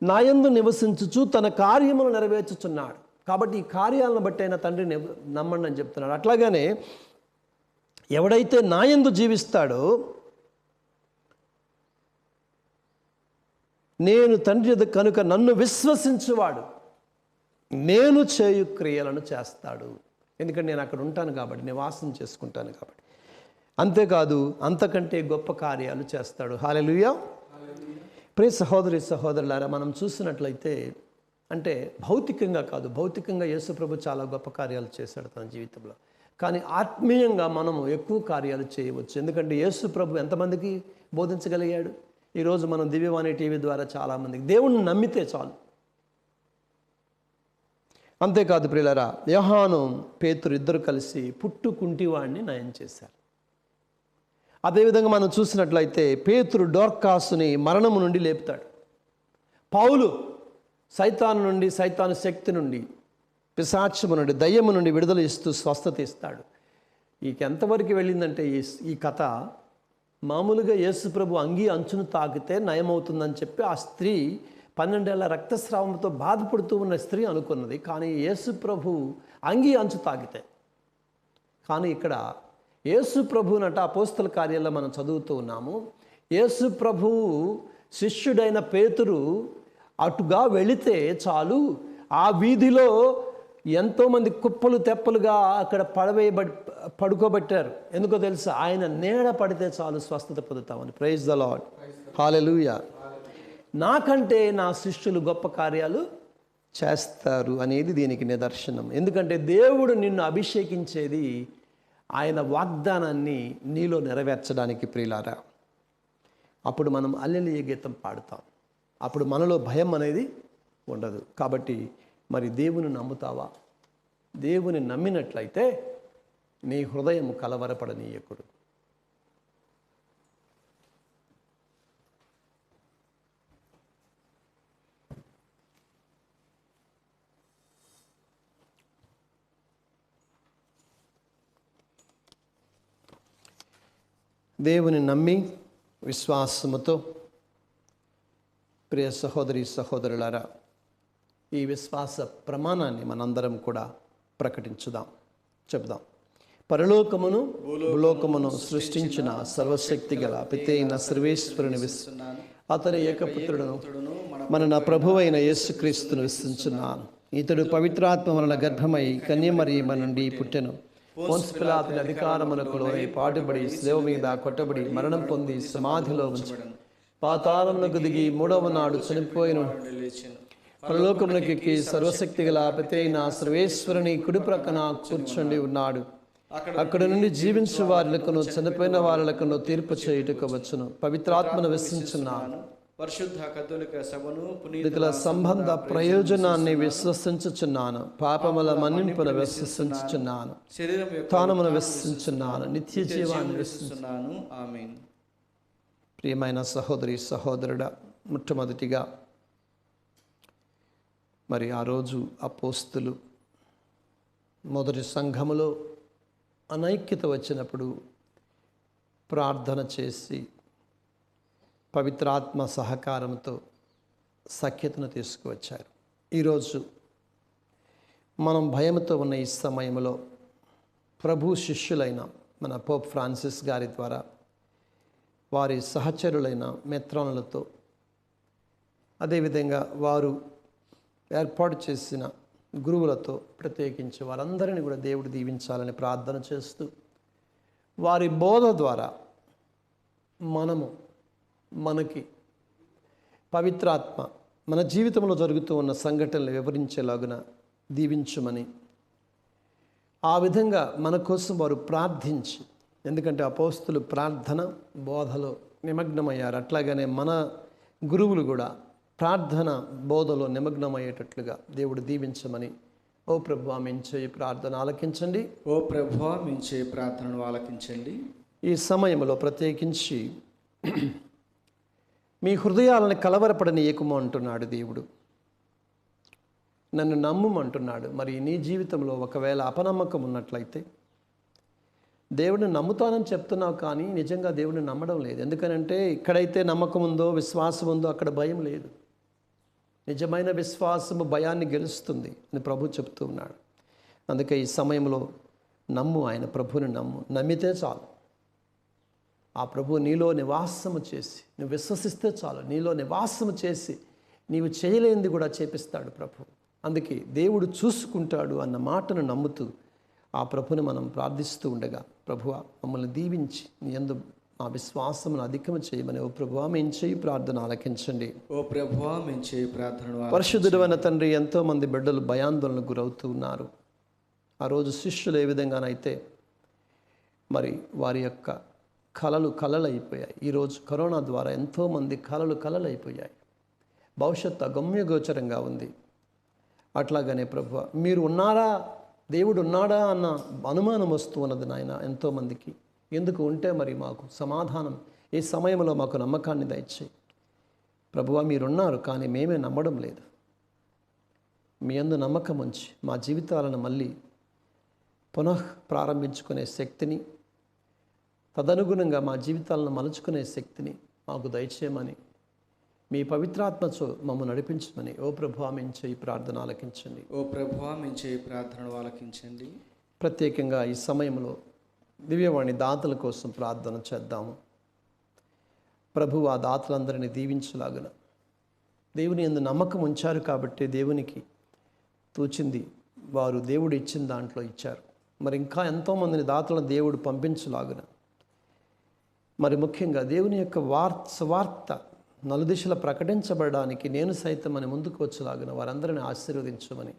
నా యందు నివసించుచు తన కార్యములు నెరవేర్చుచున్నాడు. కాబట్టి ఈ కార్యాలను బట్టి అయినా తండ్రిని నమ్మండి అని చెప్తున్నాడు. అట్లాగనే ఎవడైతే నా యందు జీవిస్తాడో నేను తండ్రి కనుక నన్ను విశ్వసించువాడు నేను చేయు క్రియలను చేస్తాడు. ఎందుకంటే నేను అక్కడ ఉంటాను కాబట్టి, నివాసం చేసుకుంటాను కాబట్టి. అంతేకాదు, అంతకంటే గొప్ప కార్యాలు చేస్తాడు. హల్లెలూయా. ప్రియ సహోదరి సహోదరులారా, మనం చూసినట్లయితే, అంటే భౌతికంగా కాదు, భౌతికంగా యేసు ప్రభు చాలా గొప్ప కార్యాలు చేశాడు తన జీవితంలో. కానీ ఆత్మీయంగా మనము ఎక్కువ కార్యాలు చేయవచ్చు. ఎందుకంటే యేసు ప్రభు ఎంతమందికి బోధించగలిగాడు? ఈరోజు మనం దివ్యవాణి టీవీ ద్వారా చాలామందికి దేవుణ్ణి నమ్మితే చాలు. అంతేకాదు ప్రియులారా, యోహాను పేతురు ఇద్దరు కలిసి పుట్టుకుంటివాడిని నయం చేశారు. అదేవిధంగా మనం చూసినట్లయితే పేతురు డోర్కాసుని మరణము నుండి లేపుతాడు. పౌలు సైతాను నుండి, సైతాను శక్తి నుండి, పిశాచము నుండి, దయ్యము నుండి విడుదల ఇస్తూ స్వస్థత ఇస్తాడు. ఎంతవరకు వెళ్ళిందంటే ఈ కథ, మామూలుగా యేసు ప్రభు అంగీ అంచును తాకితే నయమవుతుందని చెప్పి ఆ స్త్రీ 12 ఏళ్ల రక్తస్రావంతో బాధపడుతూ ఉన్న స్త్రీ అనుకున్నది. కానీ యేసు ప్రభు అంగీ అంచు తాకితే. కానీ ఇక్కడ యేసు ప్రభువునట అపోస్తల కార్యాల్లో మనం చదువుతూ ఉన్నాము, యేసు ప్రభువు శిష్యుడైన పేతురు అటుగా వెళితే చాలు, ఆ వీధిలో ఎంతోమంది కుప్పలు తెప్పలుగా అక్కడ పడుకోబెట్టారు. ఎందుకో తెలుసా? ఆయన నీడ పడితే చాలు స్వస్థత పొందుతామని. Praise the lord. హల్లెలూయా. నాకంటే నా శిష్యులు గొప్ప కార్యాలు చేస్తారు అనేది దీనికి నిదర్శనం. ఎందుకంటే దేవుడు నిన్ను అభిషేకించేది ఆయన వాగ్దానాన్ని నీలో నెరవేర్చడానికి ప్రియులారా. అప్పుడు మనం హల్లెలూయా గీతం పాడుతాం. అప్పుడు మనలో భయం అనేది ఉండదు. కాబట్టి మరి దేవుని నమ్ముతావా? దేవుని నమ్మినట్లయితే నీ హృదయం కలవరపడనీయకుడు. దేవుని నమ్మి విశ్వాసముతో ప్రియ సహోదరి సహోదరులారా, ఈ విశ్వాస ప్రమాణాన్ని మనందరం కూడా చెప్దాం. పరలోకమును భూలోకమును సృష్టించిన సర్వశక్తి గల పితే అయిన సర్వేశ్వరుని అతని ఏకపుత్రుడును మన ప్రభువైన యేసుక్రీస్తును విశ్వసించున్నాను. ఇతడు పవిత్రాత్మ వలన గర్భమై కన్యమరియమ్మ నుండి పుట్టెను. పొన్సు పిలాతుని అధికారమునకు లోనై పాటుబడి శిలువ మీద కొట్టబడి మరణం పొంది సమాధిలో ఉంచబడెను. పాతాళమునకు దిగి మూడవ నాడు చనిపోయిన పరలోకమునకు ఎక్కి సర్వశక్తి గల పితే అయిన సర్వేశ్వరుని కుడి ప్రక్కన కూర్చుండి ఉన్నాడు. అక్కడ నుండి జీవించు వారిలకును చనిపోయిన వారిలకును తీర్పు చేయుటకు వచ్చును. పవిత్రాత్మను విశ్వసించున్నాను. పరిశుద్ధ కథోలిక సభను పునీతుల సంబంధ ప్రయోజనాన్ని విశ్వసించుచున్నాను. పాపముల మన్నింపును విశ్వసించుచున్నాను. శరీరం యొక్క తానమును విశ్వసించున్నాను. నిత్య జీవాన్ని విశ్వసిస్తున్నాను. ఆమేన్. ప్రియమైన సహోదరి సహోదరుడా, మొట్టమొదటిగా మరి ఆ రోజు అపోస్తులు మొదటి సంఘములో అనైక్యత వచ్చినప్పుడు ప్రార్థన చేసి పవిత్రాత్మ సహకారంతో సఖ్యతను తీసుకువచ్చారు. ఈరోజు మనం భయంతో ఉన్న ఈ సమయంలో ప్రభు శిష్యులైన మన పోప్ ఫ్రాన్సిస్ గారి ద్వారా వారి సహచరులైన మెత్రానులతో అదేవిధంగా వారు ఏర్పాటు చేసిన గురువులతో ప్రత్యేకించి వారందరినీ కూడా దేవుడు దీవించాలని ప్రార్థన చేస్తూ వారి బోధ ద్వారా మనకి పవిత్రాత్మ మన జీవితంలో జరుగుతూ ఉన్న సంఘటనలు వివరించేలాగున దీవించుమని, ఆ విధంగా మన కోసం వారు ప్రార్థించి, ఎందుకంటే అపోస్తులు ప్రార్థన బోధలో నిమగ్నమయ్యారు, అట్లాగనే మన గురువులు కూడా ప్రార్థన బోధలో నిమగ్నమయ్యేటట్లుగా దేవుడు దీవించమని, ఓ ప్రభువా మేము చేయి ప్రార్థన ఆలకించండి. ఓ ప్రభువా మేము చేయి ప్రార్థనను ఆలకించండి. ఈ సమయంలో ప్రత్యేకించి మీ హృదయాలను కలవరపడనీయకుము అంటున్నాడు దేవుడు. నన్ను నమ్ముమంటున్నాడు. మరి నీ జీవితంలో ఒకవేళ అపనమ్మకం ఉన్నట్లయితే, దేవుడిని నమ్ముతానని చెప్తున్నావు కానీ నిజంగా దేవుడిని నమ్మడం లేదు. ఎందుకనంటే ఇక్కడైతే నమ్మకం ఉందో విశ్వాసం ఉందో అక్కడ భయం లేదు. నిజమైన విశ్వాసము భయాన్ని గెలుస్తుంది అని ప్రభు చెప్తూ ఉన్నాడు. అందుకే ఈ సమయంలో నమ్ము, ఆయన ప్రభుని నమ్ము. నమ్మితే చాలు, ఆ ప్రభు నీలో నివాసము చేసి, నువ్వు విశ్వసిస్తే చాలు, నీలో నివాసము చేసి నీవు చేయలేనిది కూడా చేపిస్తాడు ప్రభు. అందుకే దేవుడు చూసుకుంటాడు అన్న మాటను నమ్ముతూ ఆ ప్రభుని మనం ప్రార్థిస్తూ ఉండగా, ప్రభువా మమ్మల్ని దీవించి నీ యందు మా విశ్వాసమును అధికము చేయమని, ఓ ప్రభువా మేము చేయి ప్రార్థన ఆలకించండి. ఓ ప్రభువా మేము చేయి ప్రార్థన. పరిశుద్ధుడైన తండ్రి, ఎంతోమంది బిడ్డలు భయాందోళనకు గురవుతూ ఉన్నారు. ఆ రోజు శిష్యులు ఏ విధంగానైతే మరి వారి యొక్క కలలైపోయాయి. ఈరోజు కరోనా ద్వారా ఎంతోమంది కలలైపోయాయి. భవిష్యత్తు అగమ్యగోచరంగా ఉంది. అట్లాగనే ప్రభువా మీరు ఉన్నారా, దేవుడు ఉన్నాడా అన్న అనుమానం వస్తూ ఉన్నది నాయన ఎంతోమందికి. ఎందుకు ఉంటే మరి మాకు సమాధానం ఈ సమయంలో మాకు నమ్మకాన్ని దయచేయి ప్రభువా. మీరున్నారు కానీ మేమే నమ్మడం లేదు. మీ యందు నమ్మకం ఉంచి మా జీవితాలను మళ్ళీ పునః ప్రారంభించుకునే శక్తిని, తదనుగుణంగా మా జీవితాలను మలుచుకునే శక్తిని మాకు దయచేయమని, మీ పవిత్రాత్మతో మమ్మల్ని నడిపించమని, ఓ ప్రభువా మేము చేయి ప్రార్థన ఆలకించండి. ఓ ప్రభువా మేము చేయి ప్రార్థనను ఆలకించండి. ప్రత్యేకంగా ఈ సమయంలో దివ్యవాణి దాతల కోసం ప్రార్థన చేద్దాము. ప్రభు ఆ దాతలందరినీ దీవించలాగున, దేవుని యందు నమ్మకం ఉంచారు కాబట్టి దేవునికి తోచింది వారు దేవుడు ఇచ్చిన దాంట్లో ఇచ్చారు. మరి ఇంకా ఎంతోమందిని దాతలను దేవుడు పంపించలాగున, మరి ముఖ్యంగా దేవుని యొక్క వార్త నలుదిశలా ప్రకటించబడడానికి నేను సైతం అని ముందుకు వచ్చేలాగున వారందరిని ఆశీర్వదించమని,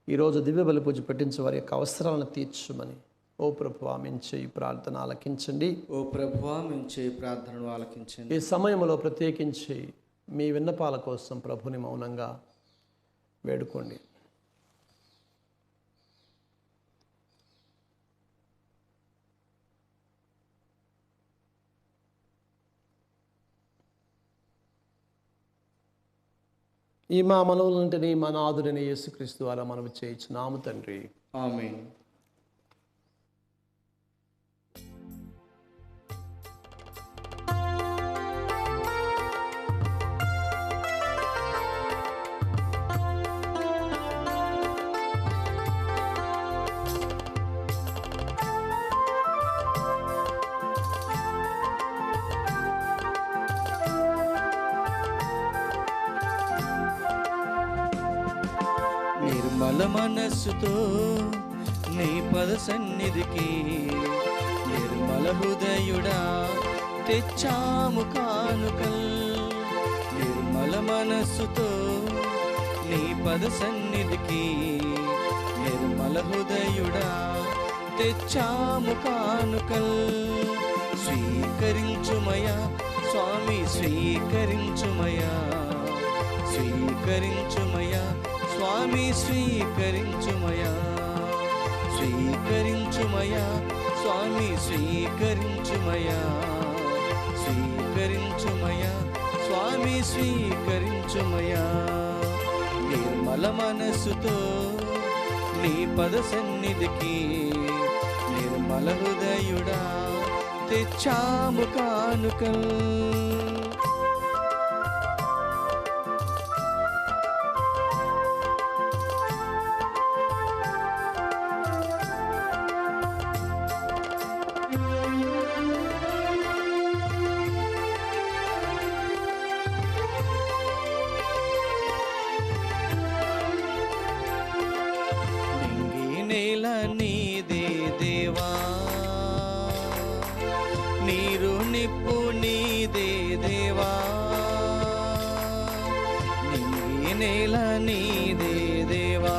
ఈరోజు దివ్య బలి పూజ పెట్టించి వారి యొక్క అవసరాలను తీర్చమని, ఓ ప్రభువా మేము చేయి ప్రార్థన ఆలకించండి. ఓ ప్రభువా మేము చేయి ప్రార్థనను ఆలకించండి. ఈ సమయంలో ప్రత్యేకించి మీ విన్నపాల కోసం ప్రభుని మౌనంగా వేడుకోండి. ఈ మా మనవులంటేనే మా నాథుడైన యేసుక్రీస్తు ద్వారా మనము చేయించున్నాము తండ్రి. ఆమేన్. నిర్మల మనస్సుతో నీ పద సన్నిధికి నిర్మల హృదయుడా తెచ్చాము కానుకల్. నిర్మల మనస్సుతో నీ పద సన్నిధికి నిర్మల హృదయుడా తెచ్చాము కానుకల్. స్వీకరించుమయా స్వామి స్వీకరించుమయా, స్వీకరించుమయా స్వామి స్వీకరించుమయా, స్వీకరించుమయా స్వామి స్వీకరించుమయా, స్వీకరించుమయా స్వామి స్వీకరించుమయా. నిర్మల మనస్సుతో నీ పద సన్నిధికి నిర్మల హృదయుడా తెచ్చాము కానుకల్. నేల నీదే దేవా, నీరు నిప్పు నీదే దేవా, నింగి నేల నీదే దేవా,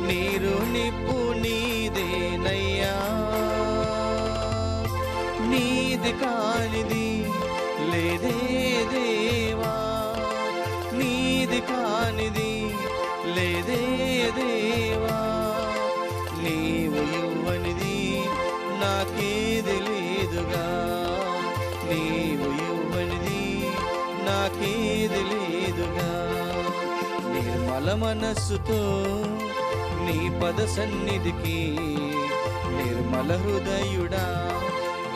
నీరు నిప్పు నీదే నయ్యా. నీది కానిది లేదే దేవా, నీది కానిది లేదే దేవా. నీవు ఇవ్వనిది నాకేది లేదుగా, నీవు ఇవ్వనిది నాకేది లేదుగా. నిర్మల మనస్సుతో నీ పద సన్నిధికి నిర్మల హృదయుడా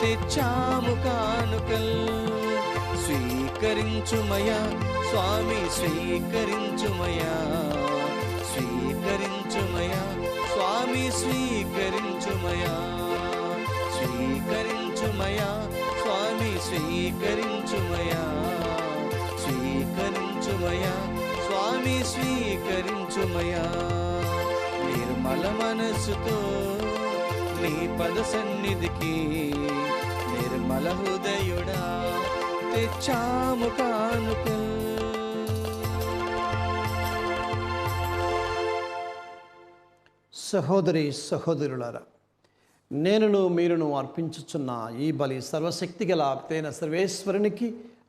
తెచ్చాము కానుకల్. స్వీకరించుమయా స్వామి స్వీకరించుమయా, స్వీకరించుమయా స్వామి స్వీకరించుమయా, స్వీకరించుమయా స్వామి స్వీకరించుమయా, స్వీకరించుమయా స్వామి స్వీకరించుమయా. నిర్మల మనస్సుతో నీ పద సన్నిధికి నిర్మల హృదయుడా తెచ్చాము కానుకల్. సహోదరి సహోదరులారా, నేనును మీరును అర్పించుచున్న ఈ బలి సర్వశక్తి గల తేన సర్వేశ్వరునికి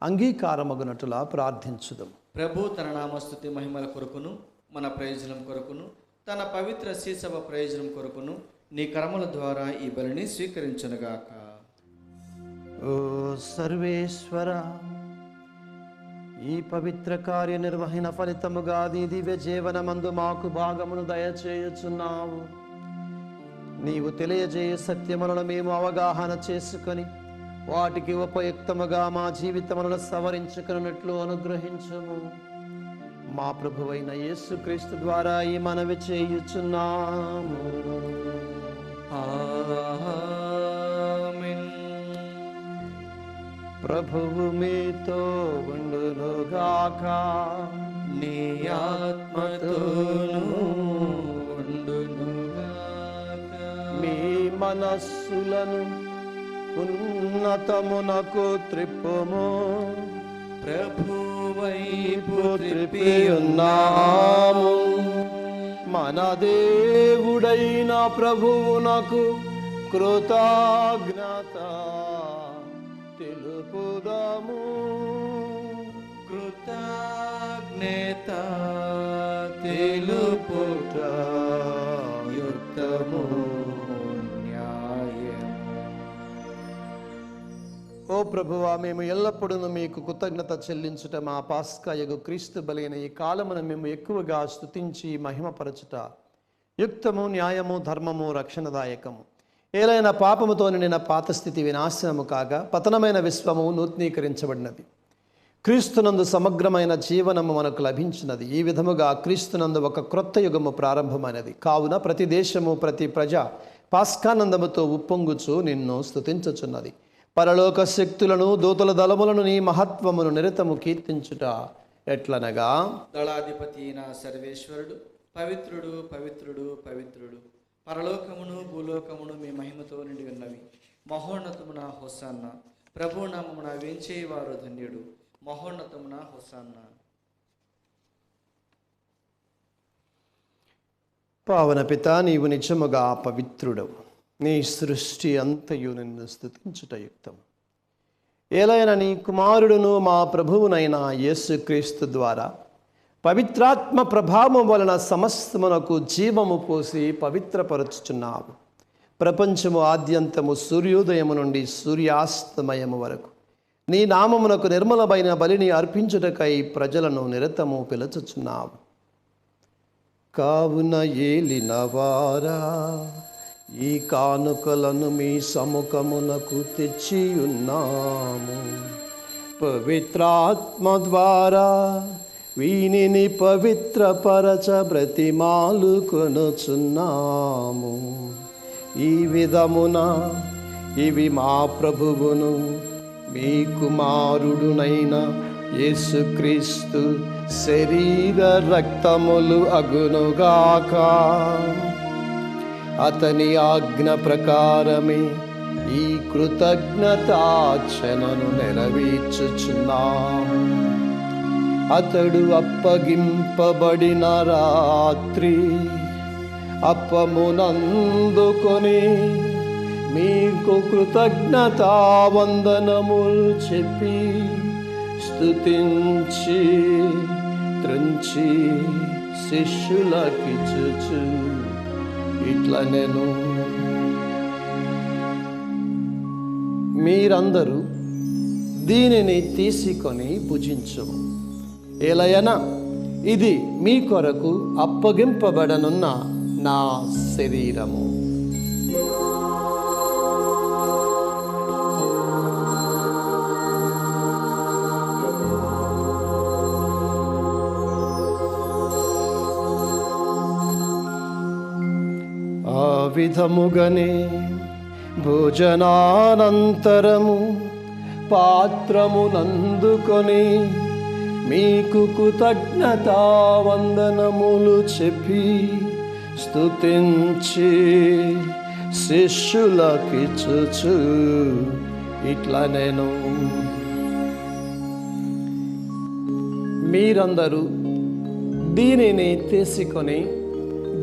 అంగీకారమగునట్టులా ప్రార్థించుదాం. ప్రభు తన నామస్తుతి మహిమల కొరకును మన ప్రయోజనం కొరకును తన పవిత్ర శ్రీసభ ప్రయోజనం కొరకును నీ కర్మల ద్వారా ఈ బలిని స్వీకరించునుగాక. ఓ సర్వేశ్వర, ఈ పవిత్ర కార్య నిర్వహణ ఫలితముగా నీ దివ్య జీవనమందు మాకు భాగమును దయచేయుచున్నావు. నీవు తెలియజేయ సత్యములను మేము అవగాహన చేసుకొని వాటికి ఉపయుక్తముగా మా జీవితములను సవరించుకున్నట్లు అనుగ్రహించుము. మా ప్రభువైన యేసుక్రీస్తు ద్వారా ఈ మనవి చేయుచున్నాము. ఆమేన్. ప్రభువు మీతో ఉండునుగాక, నీ ఆత్మతోనూ ఉండునుగాక. మీ మనస్సులను ఉన్నతమునకు త్రిప్పుము. ప్రభువైపు త్రిప్పియున్నాము. మన దేవుడైన ప్రభువునకు కృతజ్ఞత తెలుపుదాము. కృతజ్ఞత తెలుపుట యుక్తము న్యాయం. ఓ ప్రభువా, మేము ఎల్లప్పుడూ మీకు కృతజ్ఞత చెల్లించుట మా పాస్కాయగు క్రీస్తు బలైన ఈ కాలమును మేము ఎక్కువగా స్తుతించి మహిమపరచుట యుక్తము న్యాయము ధర్మము రక్షణదాయకము. ఏలైన పాపముతో నిండిన పాత స్థితి వినాశనము కాగా పతనమైన విశ్వము నూతనీకరించబడినది. క్రీస్తునందు సమగ్రమైన జీవనము మనకు లభించినది. ఈ విధముగా క్రీస్తునందు ఒక క్రొత్త యుగము ప్రారంభమైనది. కావున ప్రతి దేశము ప్రతి ప్రజ పాస్కానందముతో ఉప్పొంగుచు నిన్ను స్తుతించుచున్నది. పరలోక శక్తులను దూతల దళములను నీ మహత్వమును నిరతము కీర్తించుట ఎట్లనగా దళాధిపతి అయిన సర్వేశ్వరుడు పవిత్రుడు పవిత్రుడు పవిత్రుడు, పరలోకమును భూలోకమును మీ మహిమతో నిండి ఉన్నవి. మహోన్నతమున హోసాన్న, ప్రభు నామమున వేంచేవారు ధన్యుడు. మహోన్నతమున హోసాన్న. పావన పిత, నీవు నిజముగా పవిత్రుడవు. నీ సృష్టి అంతయు నిన్ను స్తుతించుట యుక్తం. ఏలైనా నీ కుమారుడును మా ప్రభువునైన యేసుక్రీస్తు ద్వారా పవిత్రాత్మ ప్రభావం వలన సమస్తమునకు జీవము పోసి పవిత్రపరచుచున్నావు. ప్రపంచము ఆద్యంతము సూర్యోదయము నుండి సూర్యాస్తమయము వరకు నీ నామమునకు నిర్మలమైన బలిని అర్పించుటకై ప్రజలను నిరతము పిలుచుచున్నావు. కావున ఏలినవారా, ఈ కానుకలను మీ సముఖమునకు తెచ్చి ఉన్నాము. పవిత్రాత్మ ద్వారా వీనిని పవిత్రపరచ బ్రతిమాలు కొనుచున్నాము. ఈ విధమున ఇవి మా ప్రభువును మీ కుమారుడునైన యేసుక్రీస్తు శరీర రక్తములు అగునుగాక. అతని ఆజ్ఞ ప్రకారమే ఈ కృతజ్ఞతార్చనను నెరవేర్చుచున్నాము. అతడు అప్పగింపబడిన రాత్రి అప్పమునందుకొని మీకు కృతజ్ఞతావందనములు చెప్పి స్తుతించి త్రుంచి శిష్యులకిచ్చుచు ఇట్లనెను, మీరందరూ దీనిని తీసుకొని భుజించుము. ఏలయనా ఇది మీ కొరకు అప్పగింపబడనున్న నా శరీరము. ఆ విధముగానే భోజనానంతరము పాత్రమునందుకొని మీకు కృతజ్ఞతావందనములు చెప్పి స్తుతించి శిష్యులకిచ్చుచు ఇట్లనెను, మీరందరూ దీనిని తీసుకొని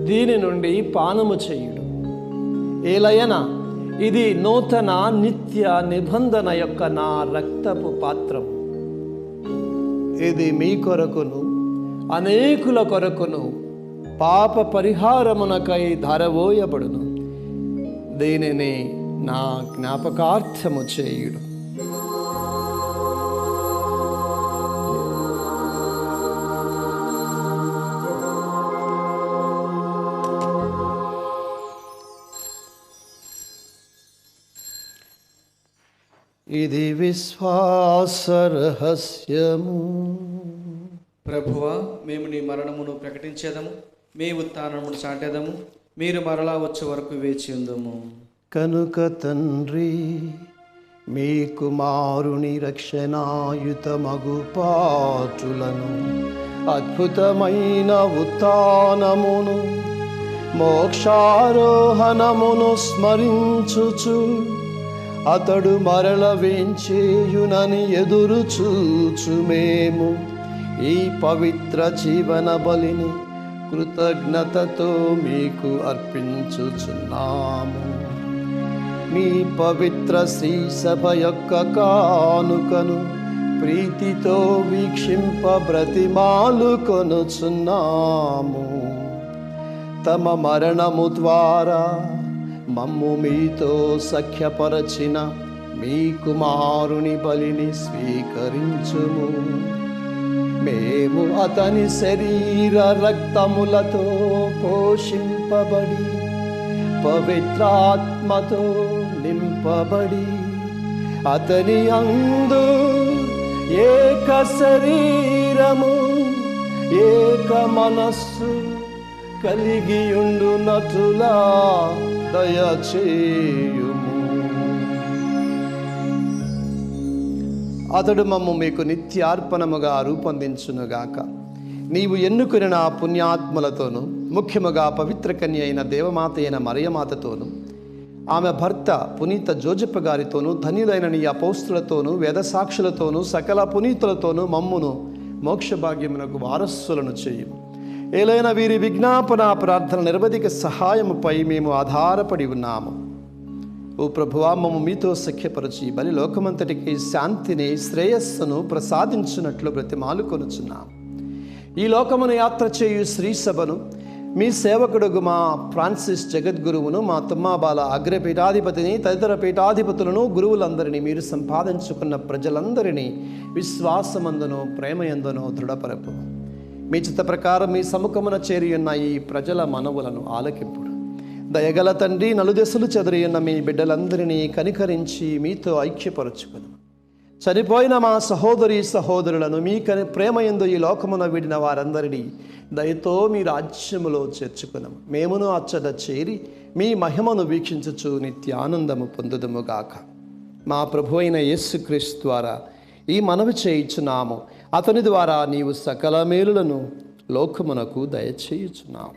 దీని నుండి పానము చేయుడు. ఏలయన ఇది నూతన నిత్య నిబంధన యొక్క నా రక్తపు పాత్రము. ఇది మీ కొరకును అనేకుల కొరకును పాప పరిహారమునకై ధారవోయబడును. దీనిని నా జ్ఞాపకార్థము చేయుడు. ఇది విశ్వాస రహస్యము. ప్రభువా, మేము నీ మరణమును ప్రకటించేదము, మీ ఉత్థానమును చాటేదము, మీరు మరలా వచ్చే వరకు వేచి ఉందము. కనుక తండ్రి, మీ కుమారుని రక్షణాయుతమగు పాటులను, అద్భుతమైన ఉత్థానమును, మోక్షారోహణమును స్మరించుచు అతడు మరల వేంచేయునని ఎదురు చూచు మేము ఈ పవిత్ర జీవన బలిని కృతజ్ఞతతో మీకు అర్పించుచున్నాము. మీ పవిత్ర శ్రీ సభ యొక్క కానుకను ప్రీతితో వీక్షింప బ్రతిమాలు కొనుచున్నాము. తమ మరణము ద్వారా మమ్ము మీతో సఖ్యపరచిన మీ కుమారుని బలిని స్వీకరించుము. మేము అతని శరీర రక్తములతో పోషింపబడి పవిత్రాత్మతో నింపబడి అతని అందు ఏక శరీరము ఏక మనస్సు కలిగియుండునట్లులా దయచేయుము. అతడు మమ్ము మీకు నిత్యార్పణముగా రూపొందించునుగాక. నీవు ఎన్నుకున్న పుణ్యాత్మలతోనూ, ముఖ్యముగా పవిత్ర కన్య అయిన దేవమాత అయిన మరియమాతతోనూ, ఆమె భర్త పునీత జోజప్ప గారితోనూ, ధన్యులైన నీ అపొస్తలులతోనూ, వేదసాక్షులతోనూ, సకల పునీతులతోనూ మమ్మును మోక్షభాగ్యమునకు వారసులను చేయు. ఏలైన వీరి విజ్ఞాపన ప్రార్థన నిరవధిక సహాయముపై మేము ఆధారపడి ఉన్నాము. ఓ ప్రభువా, మమ్ము మీతో సఖ్యపరచి బలి లోకమంతటికి శాంతిని, శ్రేయస్సును ప్రసాదించినట్లు బ్రతిమాలుకొనుచున్నాము. ఈ లోకమును యాత్ర చేయు శ్రీ సభను, మీ సేవకుడుగు మా ఫ్రాన్సిస్ జగద్గురువును, మా తుమ్మాబాల అగ్రపీఠాధిపతిని, తదితర పీఠాధిపతులను, గురువులందరినీ, మీరు సంపాదించుకున్న ప్రజలందరినీ విశ్వాసమందును ప్రేమయందును దృఢపరపు. మీ చిత్త ప్రకారం మీ సముఖమున చేరి ఉన్న ఈ ప్రజల మనవులను ఆలకింపుడు. దయగల తండ్రి, నలుదెసలు చెదరి ఉన్న మీ బిడ్డలందరినీ కనికరించి మీతో ఐక్యపరచుకును. చనిపోయిన మా సహోదరి సహోదరులను మీ ప్రేమయందు ఈ లోకమున విడిన వారందరినీ దయతో మీ రాజ్యములో చేర్చుకున్నాము. మేమును అచ్చట చేరి మీ మహిమను వీక్షించుచు నిత్యానందము పొందుదుముగాక. మా ప్రభు అయిన యేసుక్రీస్తు ద్వారా ఈ మనవి చేయుచున్నాము. అతని ద్వారా నీవు సకల మేలులను లోకమునకు దయచేయుచున్నాము.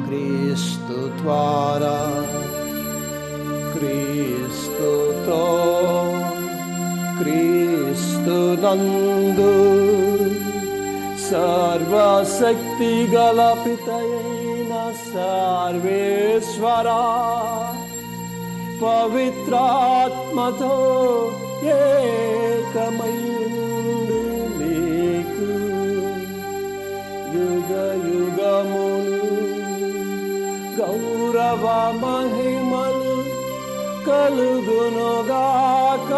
క్రీస్తు ద్వారా, క్రీస్తుతో, క్రీస్తు నందు సర్వశక్తి గల పితయైన సర్వేశ్వరా, పవిత్రాత్మతో ఏకమయుండు నీకు యుగ యుగములు గౌరవ మహిమలు కలుగునుగాక.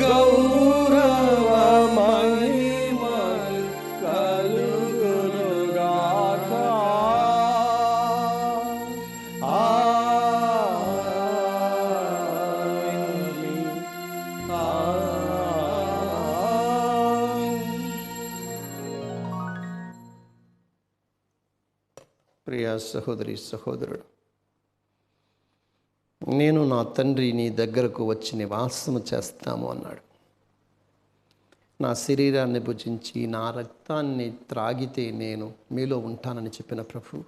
గౌరవ మహిమలు కలుగునుగాక. ప్రియ సహోదరి సహోదరుడు, నేను నా తండ్రి నీ దగ్గరకు వచ్చి నివాసము చేస్తాము అన్నాడు. నా శరీరాన్ని భుజించి నా రక్తాన్ని త్రాగితే నేను మీలో ఉంటానని చెప్పిన ప్రభు,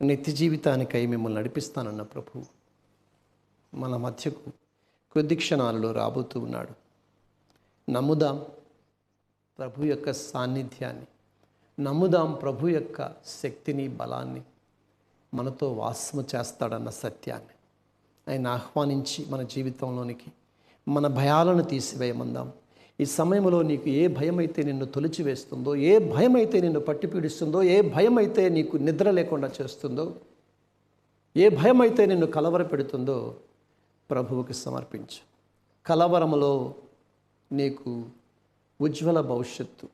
నిత్య జీవితానికై మిమ్మల్ని నడిపిస్తానన్న ప్రభు మన మధ్యకు కొద్ది క్షణాలలో రాబోతూ ఉన్నాడు. నమ్ముదాం ప్రభు యొక్క సాన్నిధ్యాన్ని, నమ్ముదాం ప్రభు యొక్క శక్తిని, బలాన్ని, మనతో వాసము చేస్తాడన్న సత్యాన్ని. ఆయన ఆహ్వానించి మన జీవితంలోనికి మన భయాలను తీసివేయమందాం. ఈ సమయంలో నీకు ఏ భయమైతే నిన్ను తొలిచివేస్తుందో, ఏ భయమైతే నిన్ను పట్టి పీడిస్తుందో, ఏ భయమైతే నీకు నిద్ర లేకుండా చేస్తుందో, ఏ భయమైతే నిన్ను కలవరపెడుతుందో ప్రభువుకి సమర్పించు. కలవరములో నీకు ఉజ్వల భవిష్యత్తు,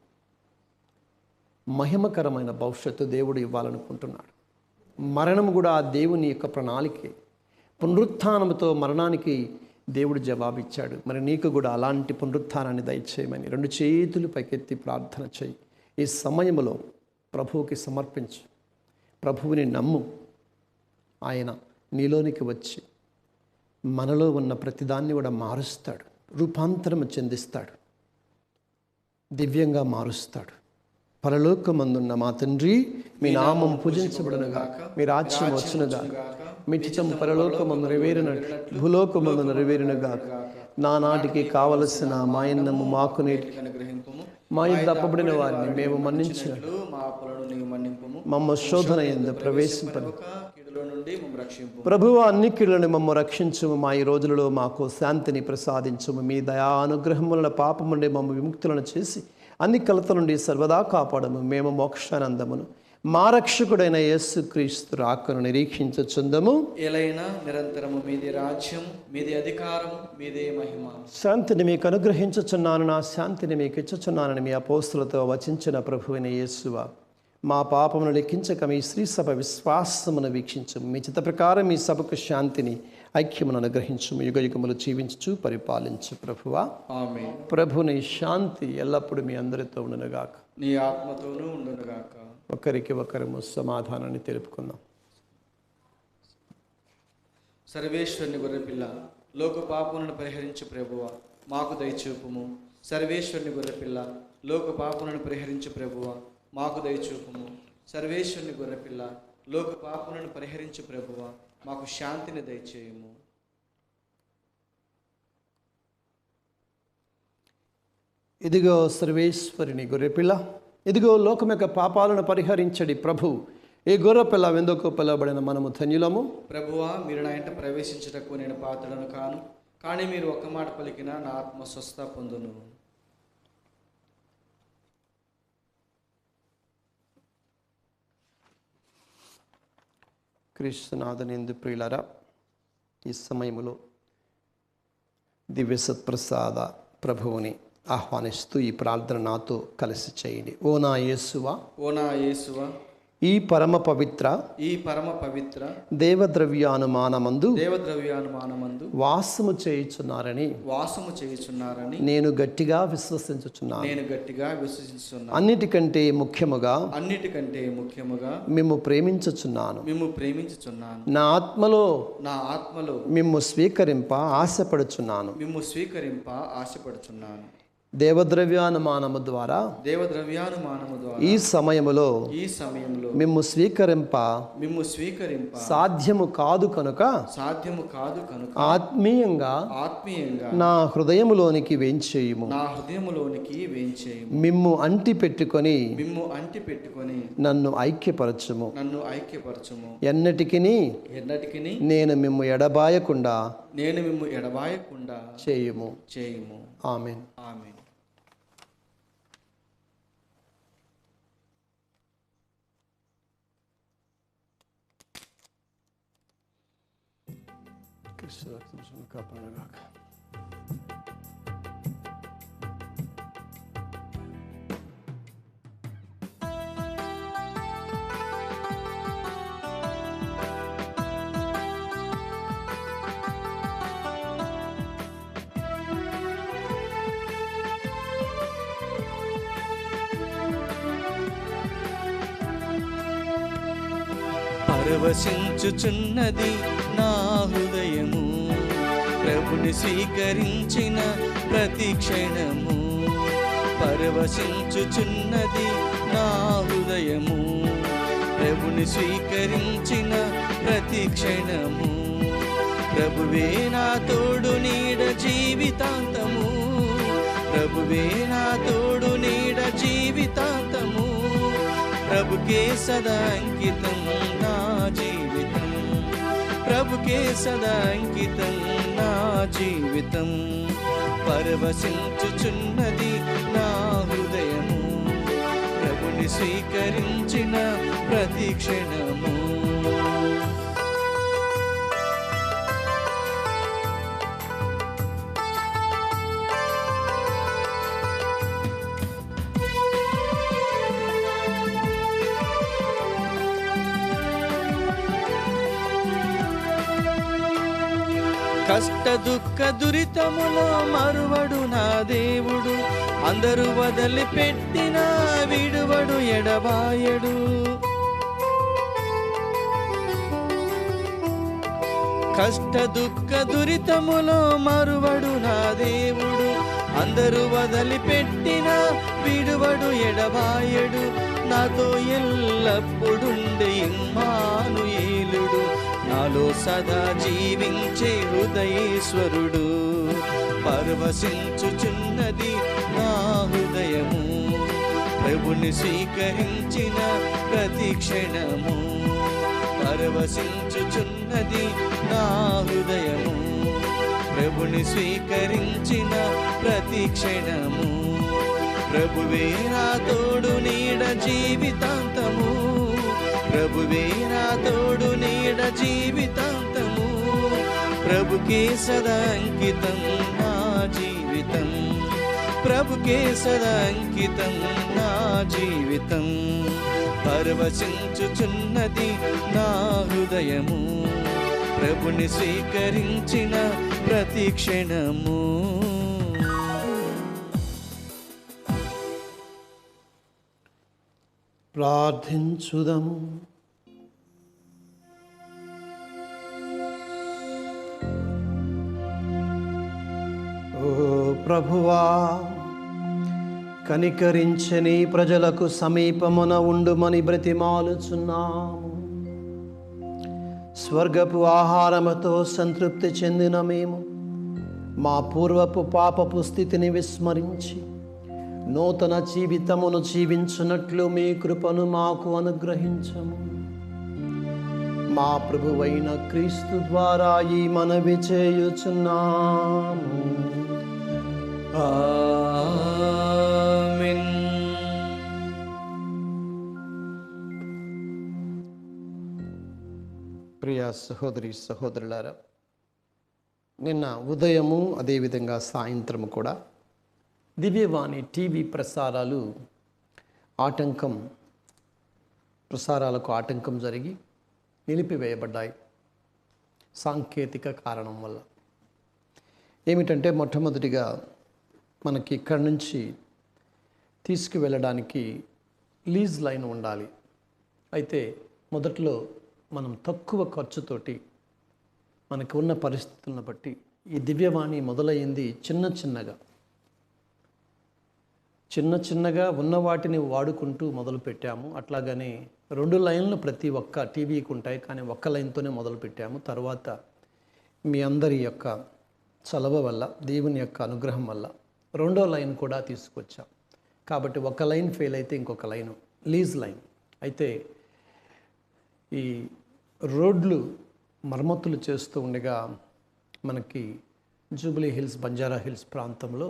మహిమకరమైన భవిష్యత్తు దేవుడు ఇవ్వాలనుకుంటున్నాడు. మరణం కూడా ఆ దేవుని యొక్క ప్రణాళికే. పునరుత్థానంతో మరణానికి దేవుడు జవాబిచ్చాడు. మరి నీకు కూడా అలాంటి పునరుత్థానాన్ని దయచేయమని రెండు చేతులు పైకెత్తి ప్రార్థన చేయి. ఈ సమయంలో ప్రభువుకి సమర్పించు. ప్రభువుని నమ్ము. ఆయన నీలోనికి వచ్చి మనలో ఉన్న ప్రతిదాన్ని కూడా మారుస్తాడు, రూపాంతరం చెందిస్తాడు, దివ్యంగా మారుస్తాడు. పరలోకమందున్న మా తండ్రి, మీ నామం పూజించబడునుగాక, మీ రాజ్యం వచ్చునుగాక, మీ చిత్తము పరలోకమందు నెరవేరినట్లు భూలోకమందు నెరవేరునుగాక. నానాటికి కావలసిన మా అన్నము మాకు నేటికి అనుగ్రహింపుము. మా యందు అప్పబడిన వారిని మేము మన్నించినట్లు మా అప్పులను నీవు మన్నింపుము. మమ్మ శోధన యందు ప్రవేశింపను, ప్రభువు అన్ని కీడులను మమ్మ రక్షించుము. మా ఈ రోజులలో మాకు శాంతిని ప్రసాదించుము. మీ దయా అనుగ్రహముల పాపం నుండి మమ్మ విముక్తులను చేసి అన్ని కలత నుండి సర్వదా కాపాడము. మేము మోక్షానందమును మా రక్షకుడైన యేసుక్రీస్తు రాకను నిరీక్షించుచుందము. ఎలైనా నిరంతరము మీదే రాజ్యం, మీదే అధికారం, మీదే మహిమ. శాంతిని మీకు అనుగ్రహించుచున్నాను, నా శాంతిని మీకు ఇచ్చుచున్నానని మీ అపోస్తులతో వచించిన ప్రభువైన యేసువా, మా పాపమును లెక్కించక మీ శ్రీ సభ విశ్వాసమును వీక్షించు. మీ చిత్త ప్రకారం మీ సభకు శాంతిని, ఐక్యమును అనుగ్రహించు. యుగ యుగములు జీవించు పరిపాలించు ప్రభువా. ఆమేన్. ప్రభుని శాంతి ఎల్లప్పుడూ మీ అందరితో ఉండునుగాక, నీ ఆత్మతోనూ ఉండునుగాక. ఒకరికి ఒకరము సమాధానాన్ని తెలుపుకుందాం. సర్వేశ్వరుని గొర్రెపిల్ల లోక పాపములను పరిహరించు ప్రభువ మాకు దయచూపుము. సర్వేశ్వరుని గొర్రెపిల్ల లోక పాపములను పరిహరించు ప్రభువ మాకు దయచూపుము. సర్వేశ్వరుని గొర్రెపిల్ల లోక పాపములను పరిహరించు ప్రభువ మాకు శాంతిని దయచేయము. ఇదిగో సర్వేశ్వరుని గొర్రెపిల్ల, ఇదిగో లోకం యొక్క పాపాలను పరిహరించడి ప్రభు. ఈ గొర్రెపిల్ల వెందుకు పిలువబడిన మనము ధన్యులము. ప్రభువా, మీరు నా ఇంట ప్రవేశించుటకు నేను పాత్రను కాను, కానీ మీరు ఒక్క మాట పలికినా నా ఆత్మ స్వస్థ పొందును. క్రీస్తునాథనిందు ప్రియులారా, ఈ సమయంలో దివ్య సత్ప్రసాద ప్రభువుని ఆహ్వానిస్తూ ఈ ప్రార్థన నాతో కలిసి చేయండి. ఓ నా యేసువా, ఓ నా యేసువా, ఈ పరమ పవిత్ర దేవద్రవ్యానుమానమందు వాసము చేయుచున్నారని నేను గట్టిగా విశ్వసించుచున్నాను. అన్నిటికంటే ముఖ్యముగా మిమ్ము ప్రేమించుచున్నాను. నా ఆత్మలో మిమ్ము స్వీకరింప ఆశపడుచున్నాను. దేవద్రవ్యానుమానము ద్వారా ఈ సమయములో మిమ్ము స్వీకరింప సాధ్యము కాదు కనుక ఆత్మీయంగా నా హృదయములోనికి వేంచేయుము. మిమ్ము అంటి పెట్టుకొని నన్ను ఐక్యపరచుము. ఎన్నటికిని నేను మిమ్ము ఎడబాయకుండా చేయుము. ఆమేన్. కాపాడగాక. పరవశించుచున్నది నా హృదయము, ప్రభుని స్వీకరించిన ప్రతి క్షణము. పరవశించుచున్నది నా హృదయము, ప్రభుని స్వీకరించిన ప్రతి క్షణము. ప్రభువే నా తోడు నీడ జీవితాంతము, ప్రభువే నా తోడు నీడ జీవితాంతము. ప్రభుకే సదా అంకితం నా జీవితం, ప్రభుకే సదా అంకితం నా జీవితం. పరవశించుచున్నది నా హృదయము, ప్రభుని స్వీకరించిన ప్రతి క్షణము. కష్ట దుఃఖ దురితములో మరువడు నా దేవుడు, అందరూ వదిలిపెట్టిన విడువడు ఎడబాయడు. కష్ట దుఃఖ దురితములో మరువడు నా దేవుడు, అందరూ వదిలిపెట్టిన విడువడు ఎడబాయడు. నాతో ఎల్లప్పుడుండే ఇమ్మానుయేలుడు, నాలో సదా జీవించే హృదయేశ్వరుడు. పరవశించుచున్నది నా హృదయము, ప్రభుని స్వీకరించిన ప్రతి క్షణము. పరవశించుచున్నది నా హృదయము, ప్రభుని స్వీకరించిన ప్రతి క్షణము. ప్రభువే నా తోడు నీడ జీవితాంతము, ప్రభువే నా తోడు నీడ జీవితాంతము. ప్రభుకే సదా అంకితం నా జీవితం, ప్రభుకే సదా అంకితం నా జీవితం. పరవశించుచున్నది నా హృదయము, ప్రభుని స్వీకరించిన ప్రతి క్షణము. ప్రార్థించుదము. ప్రభువా, కనికరించని ప్రజలకు సమీపమున ఉండుమని బ్రతిమాలుచున్నాము. స్వర్గపు ఆహారముతో సంతృప్తి చెందిన మేము మా పూర్వపు పాపపు స్థితిని విస్మరించి నూతన జీవితమును జీవించున్నట్లు మీ కృపను మాకు అనుగ్రహించము. మా ప్రభువైన క్రీస్తు ద్వారా ఈ మనవి చేయుచున్నాము. ఆమేన్. ప్రియ సహోదరి సహోదరులారా, నిన్న ఉదయము అదేవిధంగా సాయంత్రము కూడా దివ్యవాణి టీవీ ప్రసారాలకు ఆటంకం జరిగి నిలిపివేయబడ్డాయి సాంకేతిక కారణం వల్ల. ఏమిటంటే, మొట్టమొదటిగా మనకి ఇక్కడి నుంచి తీసుకువెళ్ళడానికి లీజ్ లైన్ ఉండాలి. అయితే మొదట్లో మనం తక్కువ ఖర్చుతోటి మనకు ఉన్న పరిస్థితులను బట్టి ఈ దివ్యవాణి మొదలైంది చిన్న చిన్నగా ఉన్న వాటిని వాడుకుంటూ మొదలు పెట్టాము. అట్లాగనే 2 లైన్లు ప్రతి ఒక్క టీవీకి ఉంటాయి, కానీ ఒక్క లైన్తోనే మొదలు పెట్టాము. తర్వాత మీ అందరి యొక్క చలవ వల్ల, దేవుని యొక్క అనుగ్రహం వల్ల 2వ లైన్ కూడా తీసుకొచ్చాం. కాబట్టి ఒక లైన్ ఫెయిల్ అయితే ఇంకొక లైను లీజ్ లైన్. అయితే ఈ రోడ్లు మరమ్మతులు చేస్తూ ఉండగా మనకి జూబ్లీ హిల్స్, బంజారా హిల్స్ ప్రాంతంలో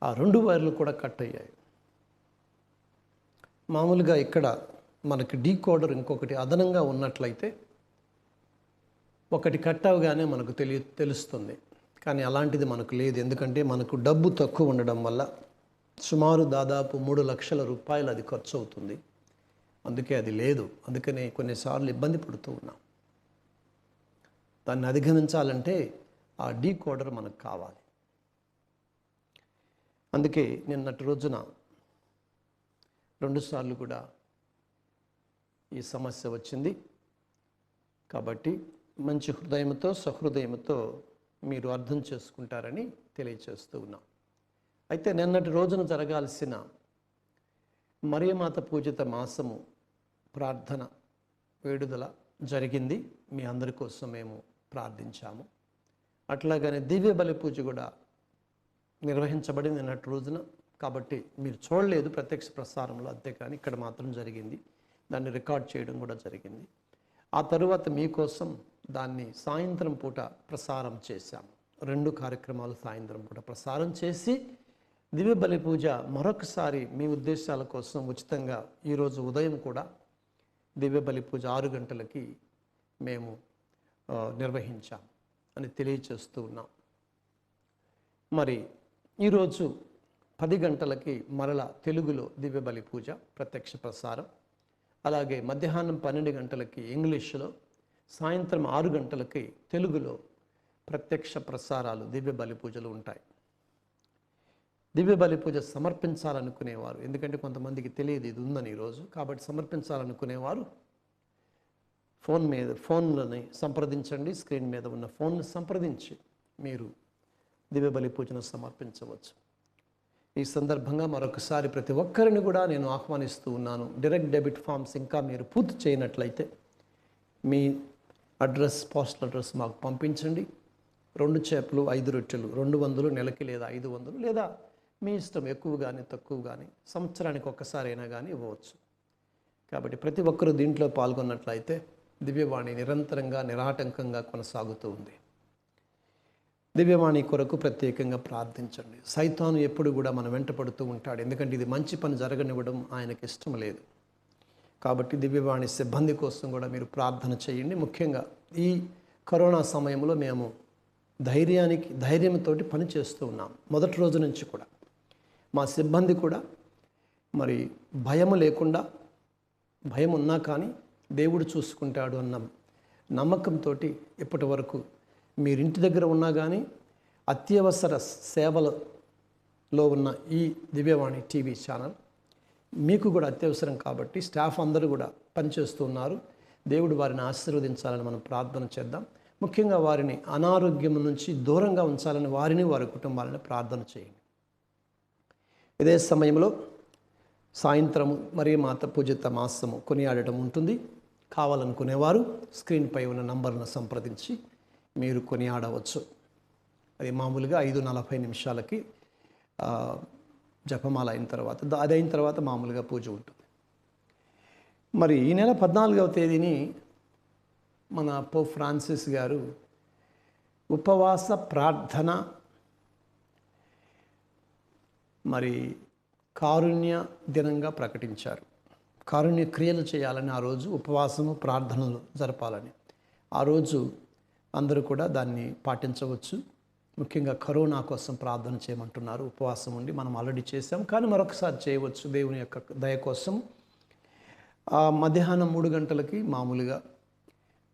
ఆ 2 వైర్లు కూడా కట్ అయ్యాయి. మామూలుగా ఇక్కడ మనకి డీకోడర్ ఇంకొకటి అదనంగా ఉన్నట్లయితే ఒకటి కట్ అవగానే మనకు తెలుస్తుంది. కానీ అలాంటిది మనకు లేదు. ఎందుకంటే మనకు డబ్బు తక్కువ ఉండడం వల్ల సుమారు దాదాపు 3 లక్షల రూపాయలు అది ఖర్చు అవుతుంది. అందుకే అది లేదు. అందుకనే కొన్నిసార్లు ఇబ్బంది పడుతూ ఉన్నాం. దాన్ని అధిగమించాలంటే ఆ డీకోడర్ మనకు కావాలి. అందుకే నిన్నటి రోజున 2 సార్లు కూడా ఈ సమస్య వచ్చింది. కాబట్టి మంచి హృదయంతో, సహృదయంతో మీరు అర్థం చేసుకుంటారని తెలియచేస్తూ ఉన్నాం. అయితే నిన్నటి రోజున జరగాల్సిన మరియమాత పూజిత మాసము ప్రార్థన వేడుదల జరిగింది. మీ అందరి కోసం మేము ప్రార్థించాము. అట్లాగనే దివ్య బలి పూజ కూడా నిర్వహించబడింది నిన్నటి రోజున. కాబట్టి మీరు చూడలేదు ప్రత్యక్ష ప్రసారంలో, అంతేకాని ఇక్కడ మాత్రం జరిగింది. దాన్ని రికార్డ్ చేయడం కూడా జరిగింది. ఆ తరువాత మీకోసం దాన్ని సాయంత్రం పూట ప్రసారం చేశాము. 2 కార్యక్రమాలు సాయంత్రం పూట ప్రసారం చేసి దివ్య బలి పూజ మరొకసారి మీ ఉద్దేశాల కోసం ఉచితంగా ఈరోజు ఉదయం కూడా దివ్య బలి పూజ 6 గంటలకి మేము నిర్వహించాం అని తెలియచేస్తూ ఉన్నాం. మరి ఈరోజు 10 గంటలకి మరల తెలుగులో దివ్య బలి పూజ ప్రత్యక్ష ప్రసారం, అలాగే మధ్యాహ్నం 12 గంటలకి ఇంగ్లీషులో, సాయంత్రం 6 గంటలకి తెలుగులో ప్రత్యక్ష ప్రసారాలు దివ్య బలి పూజలు ఉంటాయి. దివ్య బలి పూజ సమర్పించాలనుకునేవారు, ఎందుకంటే కొంతమందికి తెలియదు ఇది ఉందని ఈరోజు, కాబట్టి సమర్పించాలనుకునేవారు ఫోన్లని సంప్రదించండి. స్క్రీన్ మీద ఉన్న ఫోన్ను సంప్రదించి మీరు దివ్య బలి పూజను సమర్పించవచ్చు. ఈ సందర్భంగా మరొకసారి ప్రతి ఒక్కరిని కూడా నేను ఆహ్వానిస్తూ ఉన్నాను. డైరెక్ట్ డెబిట్ ఫామ్స్ ఇంకా మీరు పూర్తి చేయనట్లయితే మీ అడ్రస్, పోస్టల్ అడ్రస్ మాకు పంపించండి. 2 చేపలు 5 రొట్టెలు 200 నెలకి, లేదా 500, లేదా మీ ఇష్టం, ఎక్కువ కానీ తక్కువ కానీ, సంవత్సరానికి ఒక్కసారి అయినా కానీ ఇవ్వవచ్చు. కాబట్టి ప్రతి ఒక్కరూ దీంట్లో పాల్గొన్నట్లయితే దివ్యవాణి నిరంతరంగా నిరాటంకంగా కొనసాగుతూ ఉంది. దివ్యవాణి కొరకు ప్రత్యేకంగా ప్రార్థించండి. సైతాను ఎప్పుడు కూడా మన వెంట పడుతూ ఉంటాడు, ఎందుకంటే ఇది మంచి పని జరగనివ్వడం ఆయనకి ఇష్టం లేదు. కాబట్టి దివ్యవాణి సిబ్బంది కోసం కూడా మీరు ప్రార్థన చేయండి. ముఖ్యంగా ఈ కరోనా సమయంలో మేము ధైర్యంతో పని చేస్తూ ఉన్నాం. మొదటి రోజు నుంచి కూడా మా సిబ్బంది కూడా మరి భయం లేకుండా, భయం ఉన్నా కానీ దేవుడు చూసుకుంటాడు అన్న నమ్మకంతో ఇప్పటి వరకు మీరు ఇంటి దగ్గర ఉన్నా కానీ అత్యవసర సేవలలో ఉన్న ఈ దివ్యవాణి టీవీ ఛానల్ మీకు కూడా అత్యవసరం కాబట్టి స్టాఫ్ అందరూ కూడా పనిచేస్తూ ఉన్నారు. దేవుడు వారిని ఆశీర్వదించాలని మనం ప్రార్థన చేద్దాం. ముఖ్యంగా వారిని అనారోగ్యం నుంచి దూరంగా ఉంచాలని వారిని వారి కుటుంబాలను ప్రార్థన చేయండి. ఇదే సమయంలో సాయంత్రము మరియమాత పూజిత మాసము కొనియాడటం ఉంటుంది. కావాలనుకునేవారు స్క్రీన్పై ఉన్న నంబర్ను సంప్రదించి మీరు కొనియాడవచ్చు. అది మామూలుగా 5:40 నిమిషాలకి జపమాల అయిన తర్వాత, అది అయిన తర్వాత మామూలుగా పూజ ఉంటుంది. మరి ఈ నెల 14వ తేదీని మన పోప్ ఫ్రాన్సిస్ గారు ఉపవాస ప్రార్థన మరి కారుణ్య దినంగా ప్రకటించారు. కారుణ్య క్రియలు చేయాలని, ఆ రోజు ఉపవాసము ప్రార్థనలు జరపాలని. ఆ రోజు అందరూ కూడా దాన్ని పాటించవచ్చు. ముఖ్యంగా కరోనా కోసం ప్రార్థన చేయమంటున్నారు. ఉపవాసం ఉండి మనం ఆల్రెడీ చేసాం, కానీ మరొకసారి చేయవచ్చు దేవుని యొక్క దయ కోసం. మధ్యాహ్నం 3 గంటలకి మామూలుగా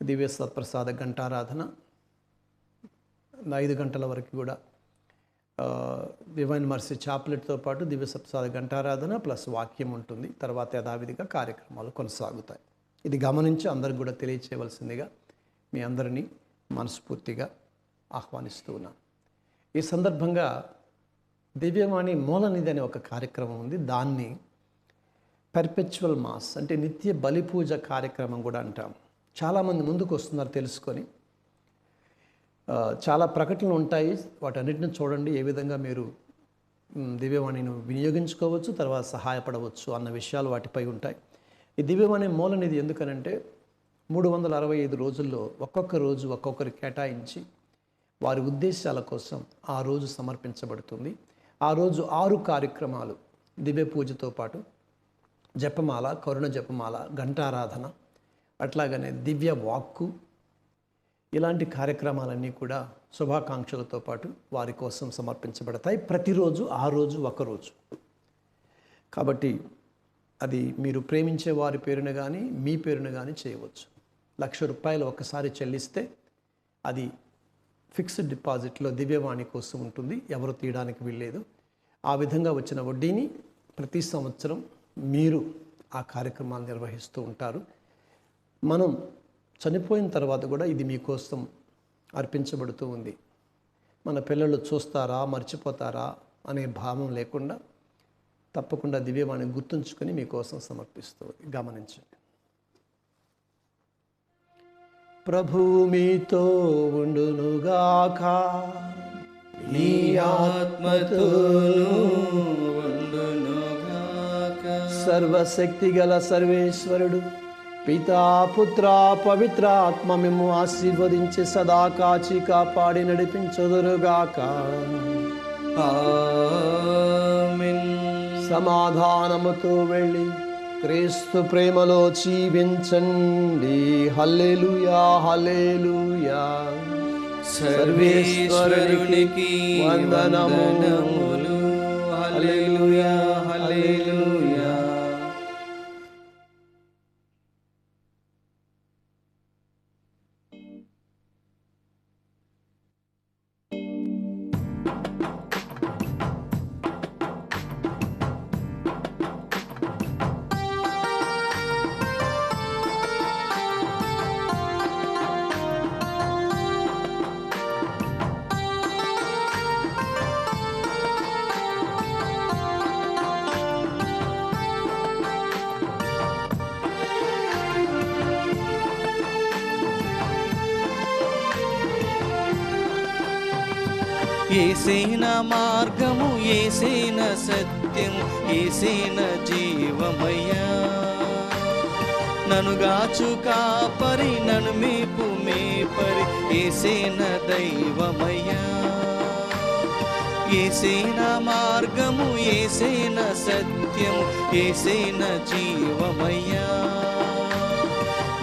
దివ్య సత్ప్రసాద గంటారాధన, 5 గంటల వరకు కూడా డివైన్ మర్సీ చాప్లెట్తో పాటు దివ్య సత్ప్రసాద గంటారాధన ప్లస్ వాక్యం ఉంటుంది. తర్వాత యథావిధిగా కార్యక్రమాలు కొనసాగుతాయి. ఇది గమనించి అందరికి కూడా తెలియచేయవలసిందిగా మీ అందరినీ మనస్ఫూర్తిగా ఆహ్వానిస్తూ ఉన్నాను. ఈ సందర్భంగా దివ్యవాణి మూలనిధి అనే ఒక కార్యక్రమం ఉంది. దాన్ని పెర్పెచువల్ మాస్ అంటే నిత్య బలిపూజ కార్యక్రమం కూడా అంటాం. చాలామంది ముందుకు వస్తున్నారు తెలుసుకొని. చాలా ప్రకటనలు ఉంటాయి, వాటన్నిటిని చూడండి. ఏ విధంగా మీరు దివ్యవాణిని వినియోగించుకోవచ్చు, తర్వాత సహాయపడవచ్చు అన్న విషయాలు వాటిపై ఉంటాయి. ఈ దివ్యవాణి మూలనిధి ఎందుకనంటే 365 రోజుల్లో ఒక్కొక్క రోజు ఒక్కొక్కరు కేటాయించి వారి ఉద్దేశాల కోసం ఆ రోజు సమర్పించబడుతుంది. ఆ రోజు 6 కార్యక్రమాలు దివ్య పూజతో పాటు జపమాల, కరుణ జపమాల, గంటారాధన, అట్లాగనే దివ్య వాక్కు, ఇలాంటి కార్యక్రమాలన్నీ కూడా శుభాకాంక్షలతో పాటు వారి కోసం సమర్పించబడతాయి. ప్రతిరోజు ఆ రోజు ఒకరోజు. కాబట్టి అది మీరు ప్రేమించే వారి పేరున కానీ మీ పేరున కానీ చేయవచ్చు. ₹1,00,000 ఒక్కసారి చెల్లిస్తే అది ఫిక్స్డ్ డిపాజిట్లో దివ్యవాణి కోసం ఉంటుంది, ఎవరు తీయడానికి వీల్లేదు. ఆ విధంగా వచ్చిన వడ్డీని ప్రతి సంవత్సరం మీరు ఆ కార్యక్రమాలు నిర్వహిస్తూ ఉంటారు. మనం చనిపోయిన తర్వాత కూడా ఇది మీకోసం అర్పించబడుతూ ఉంది. మన పిల్లలు చూస్తారా, మర్చిపోతారా అనే భావం లేకుండా తప్పకుండా దివ్యవాణిని గుర్తుంచుకొని మీకోసం సమర్పిస్తూ గమనించండి. ప్రభువు మీతో ఉండునుగాక, నీ ఆత్మతోనూ ఉండునుగాక. సర్వశక్తి గల సర్వేశ్వరుడు పితా, పుత్ర, పవిత్ర ఆత్మ మేము ఆశీర్వదించి సదా కాచి కాపాడి నడిపించుదురుగాక. ఆమేన్. సమాధానముతో వెళ్ళి క్రీస్తు ప్రేమలో జీవించండి. హల్లెలూయా, హల్లెలూయా. సర్వేశ్వరునికి వందనములు. హల్లెలూయా, హల్లెలూయా. ఏసేన మార్గము, ఏసేన సత్యము, ఏసేన జీవమయ్యా. ననుగాచు కాపరి, నన్ను మేపు మేపరి, ఏసేన దైవమయ్యా. ఏసేన మార్గము, ఏసేన సత్యము, ఏసేన జీవమయ్యా.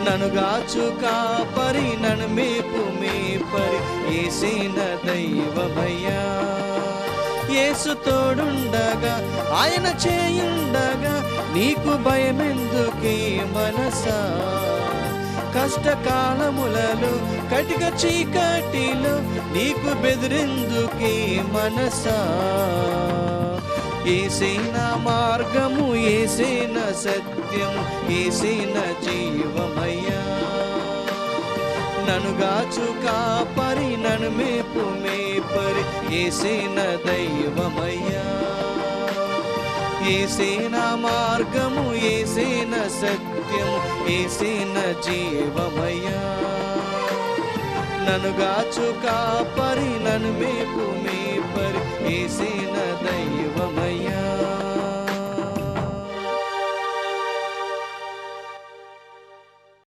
ననుగాచు కాపరి, నన్ను మేపు మేపరి, ఏసేన దైవమయ్యా. యేసు తోడుండగా, ఆయన చేయుండగా, నీకు భయమెందుకే మనసా. కష్టకాలములలో కటిక చీకటిలో నీకు బెదిరెందుకే మనసా. ఏసేన మార్గము, ఏసేన సత్యము, ఏసేన జీవమయ్యా. ననుగాచు కాపరి నన్ను మేపు మేపరి ఏసేన దైవమయ్యా. ఏసేన మార్గము ఏసేన సత్యము ఏసేన జీవమయ్యా. ననుగాచు కాపరి నన్ను మేపు మేపరి ఏసేన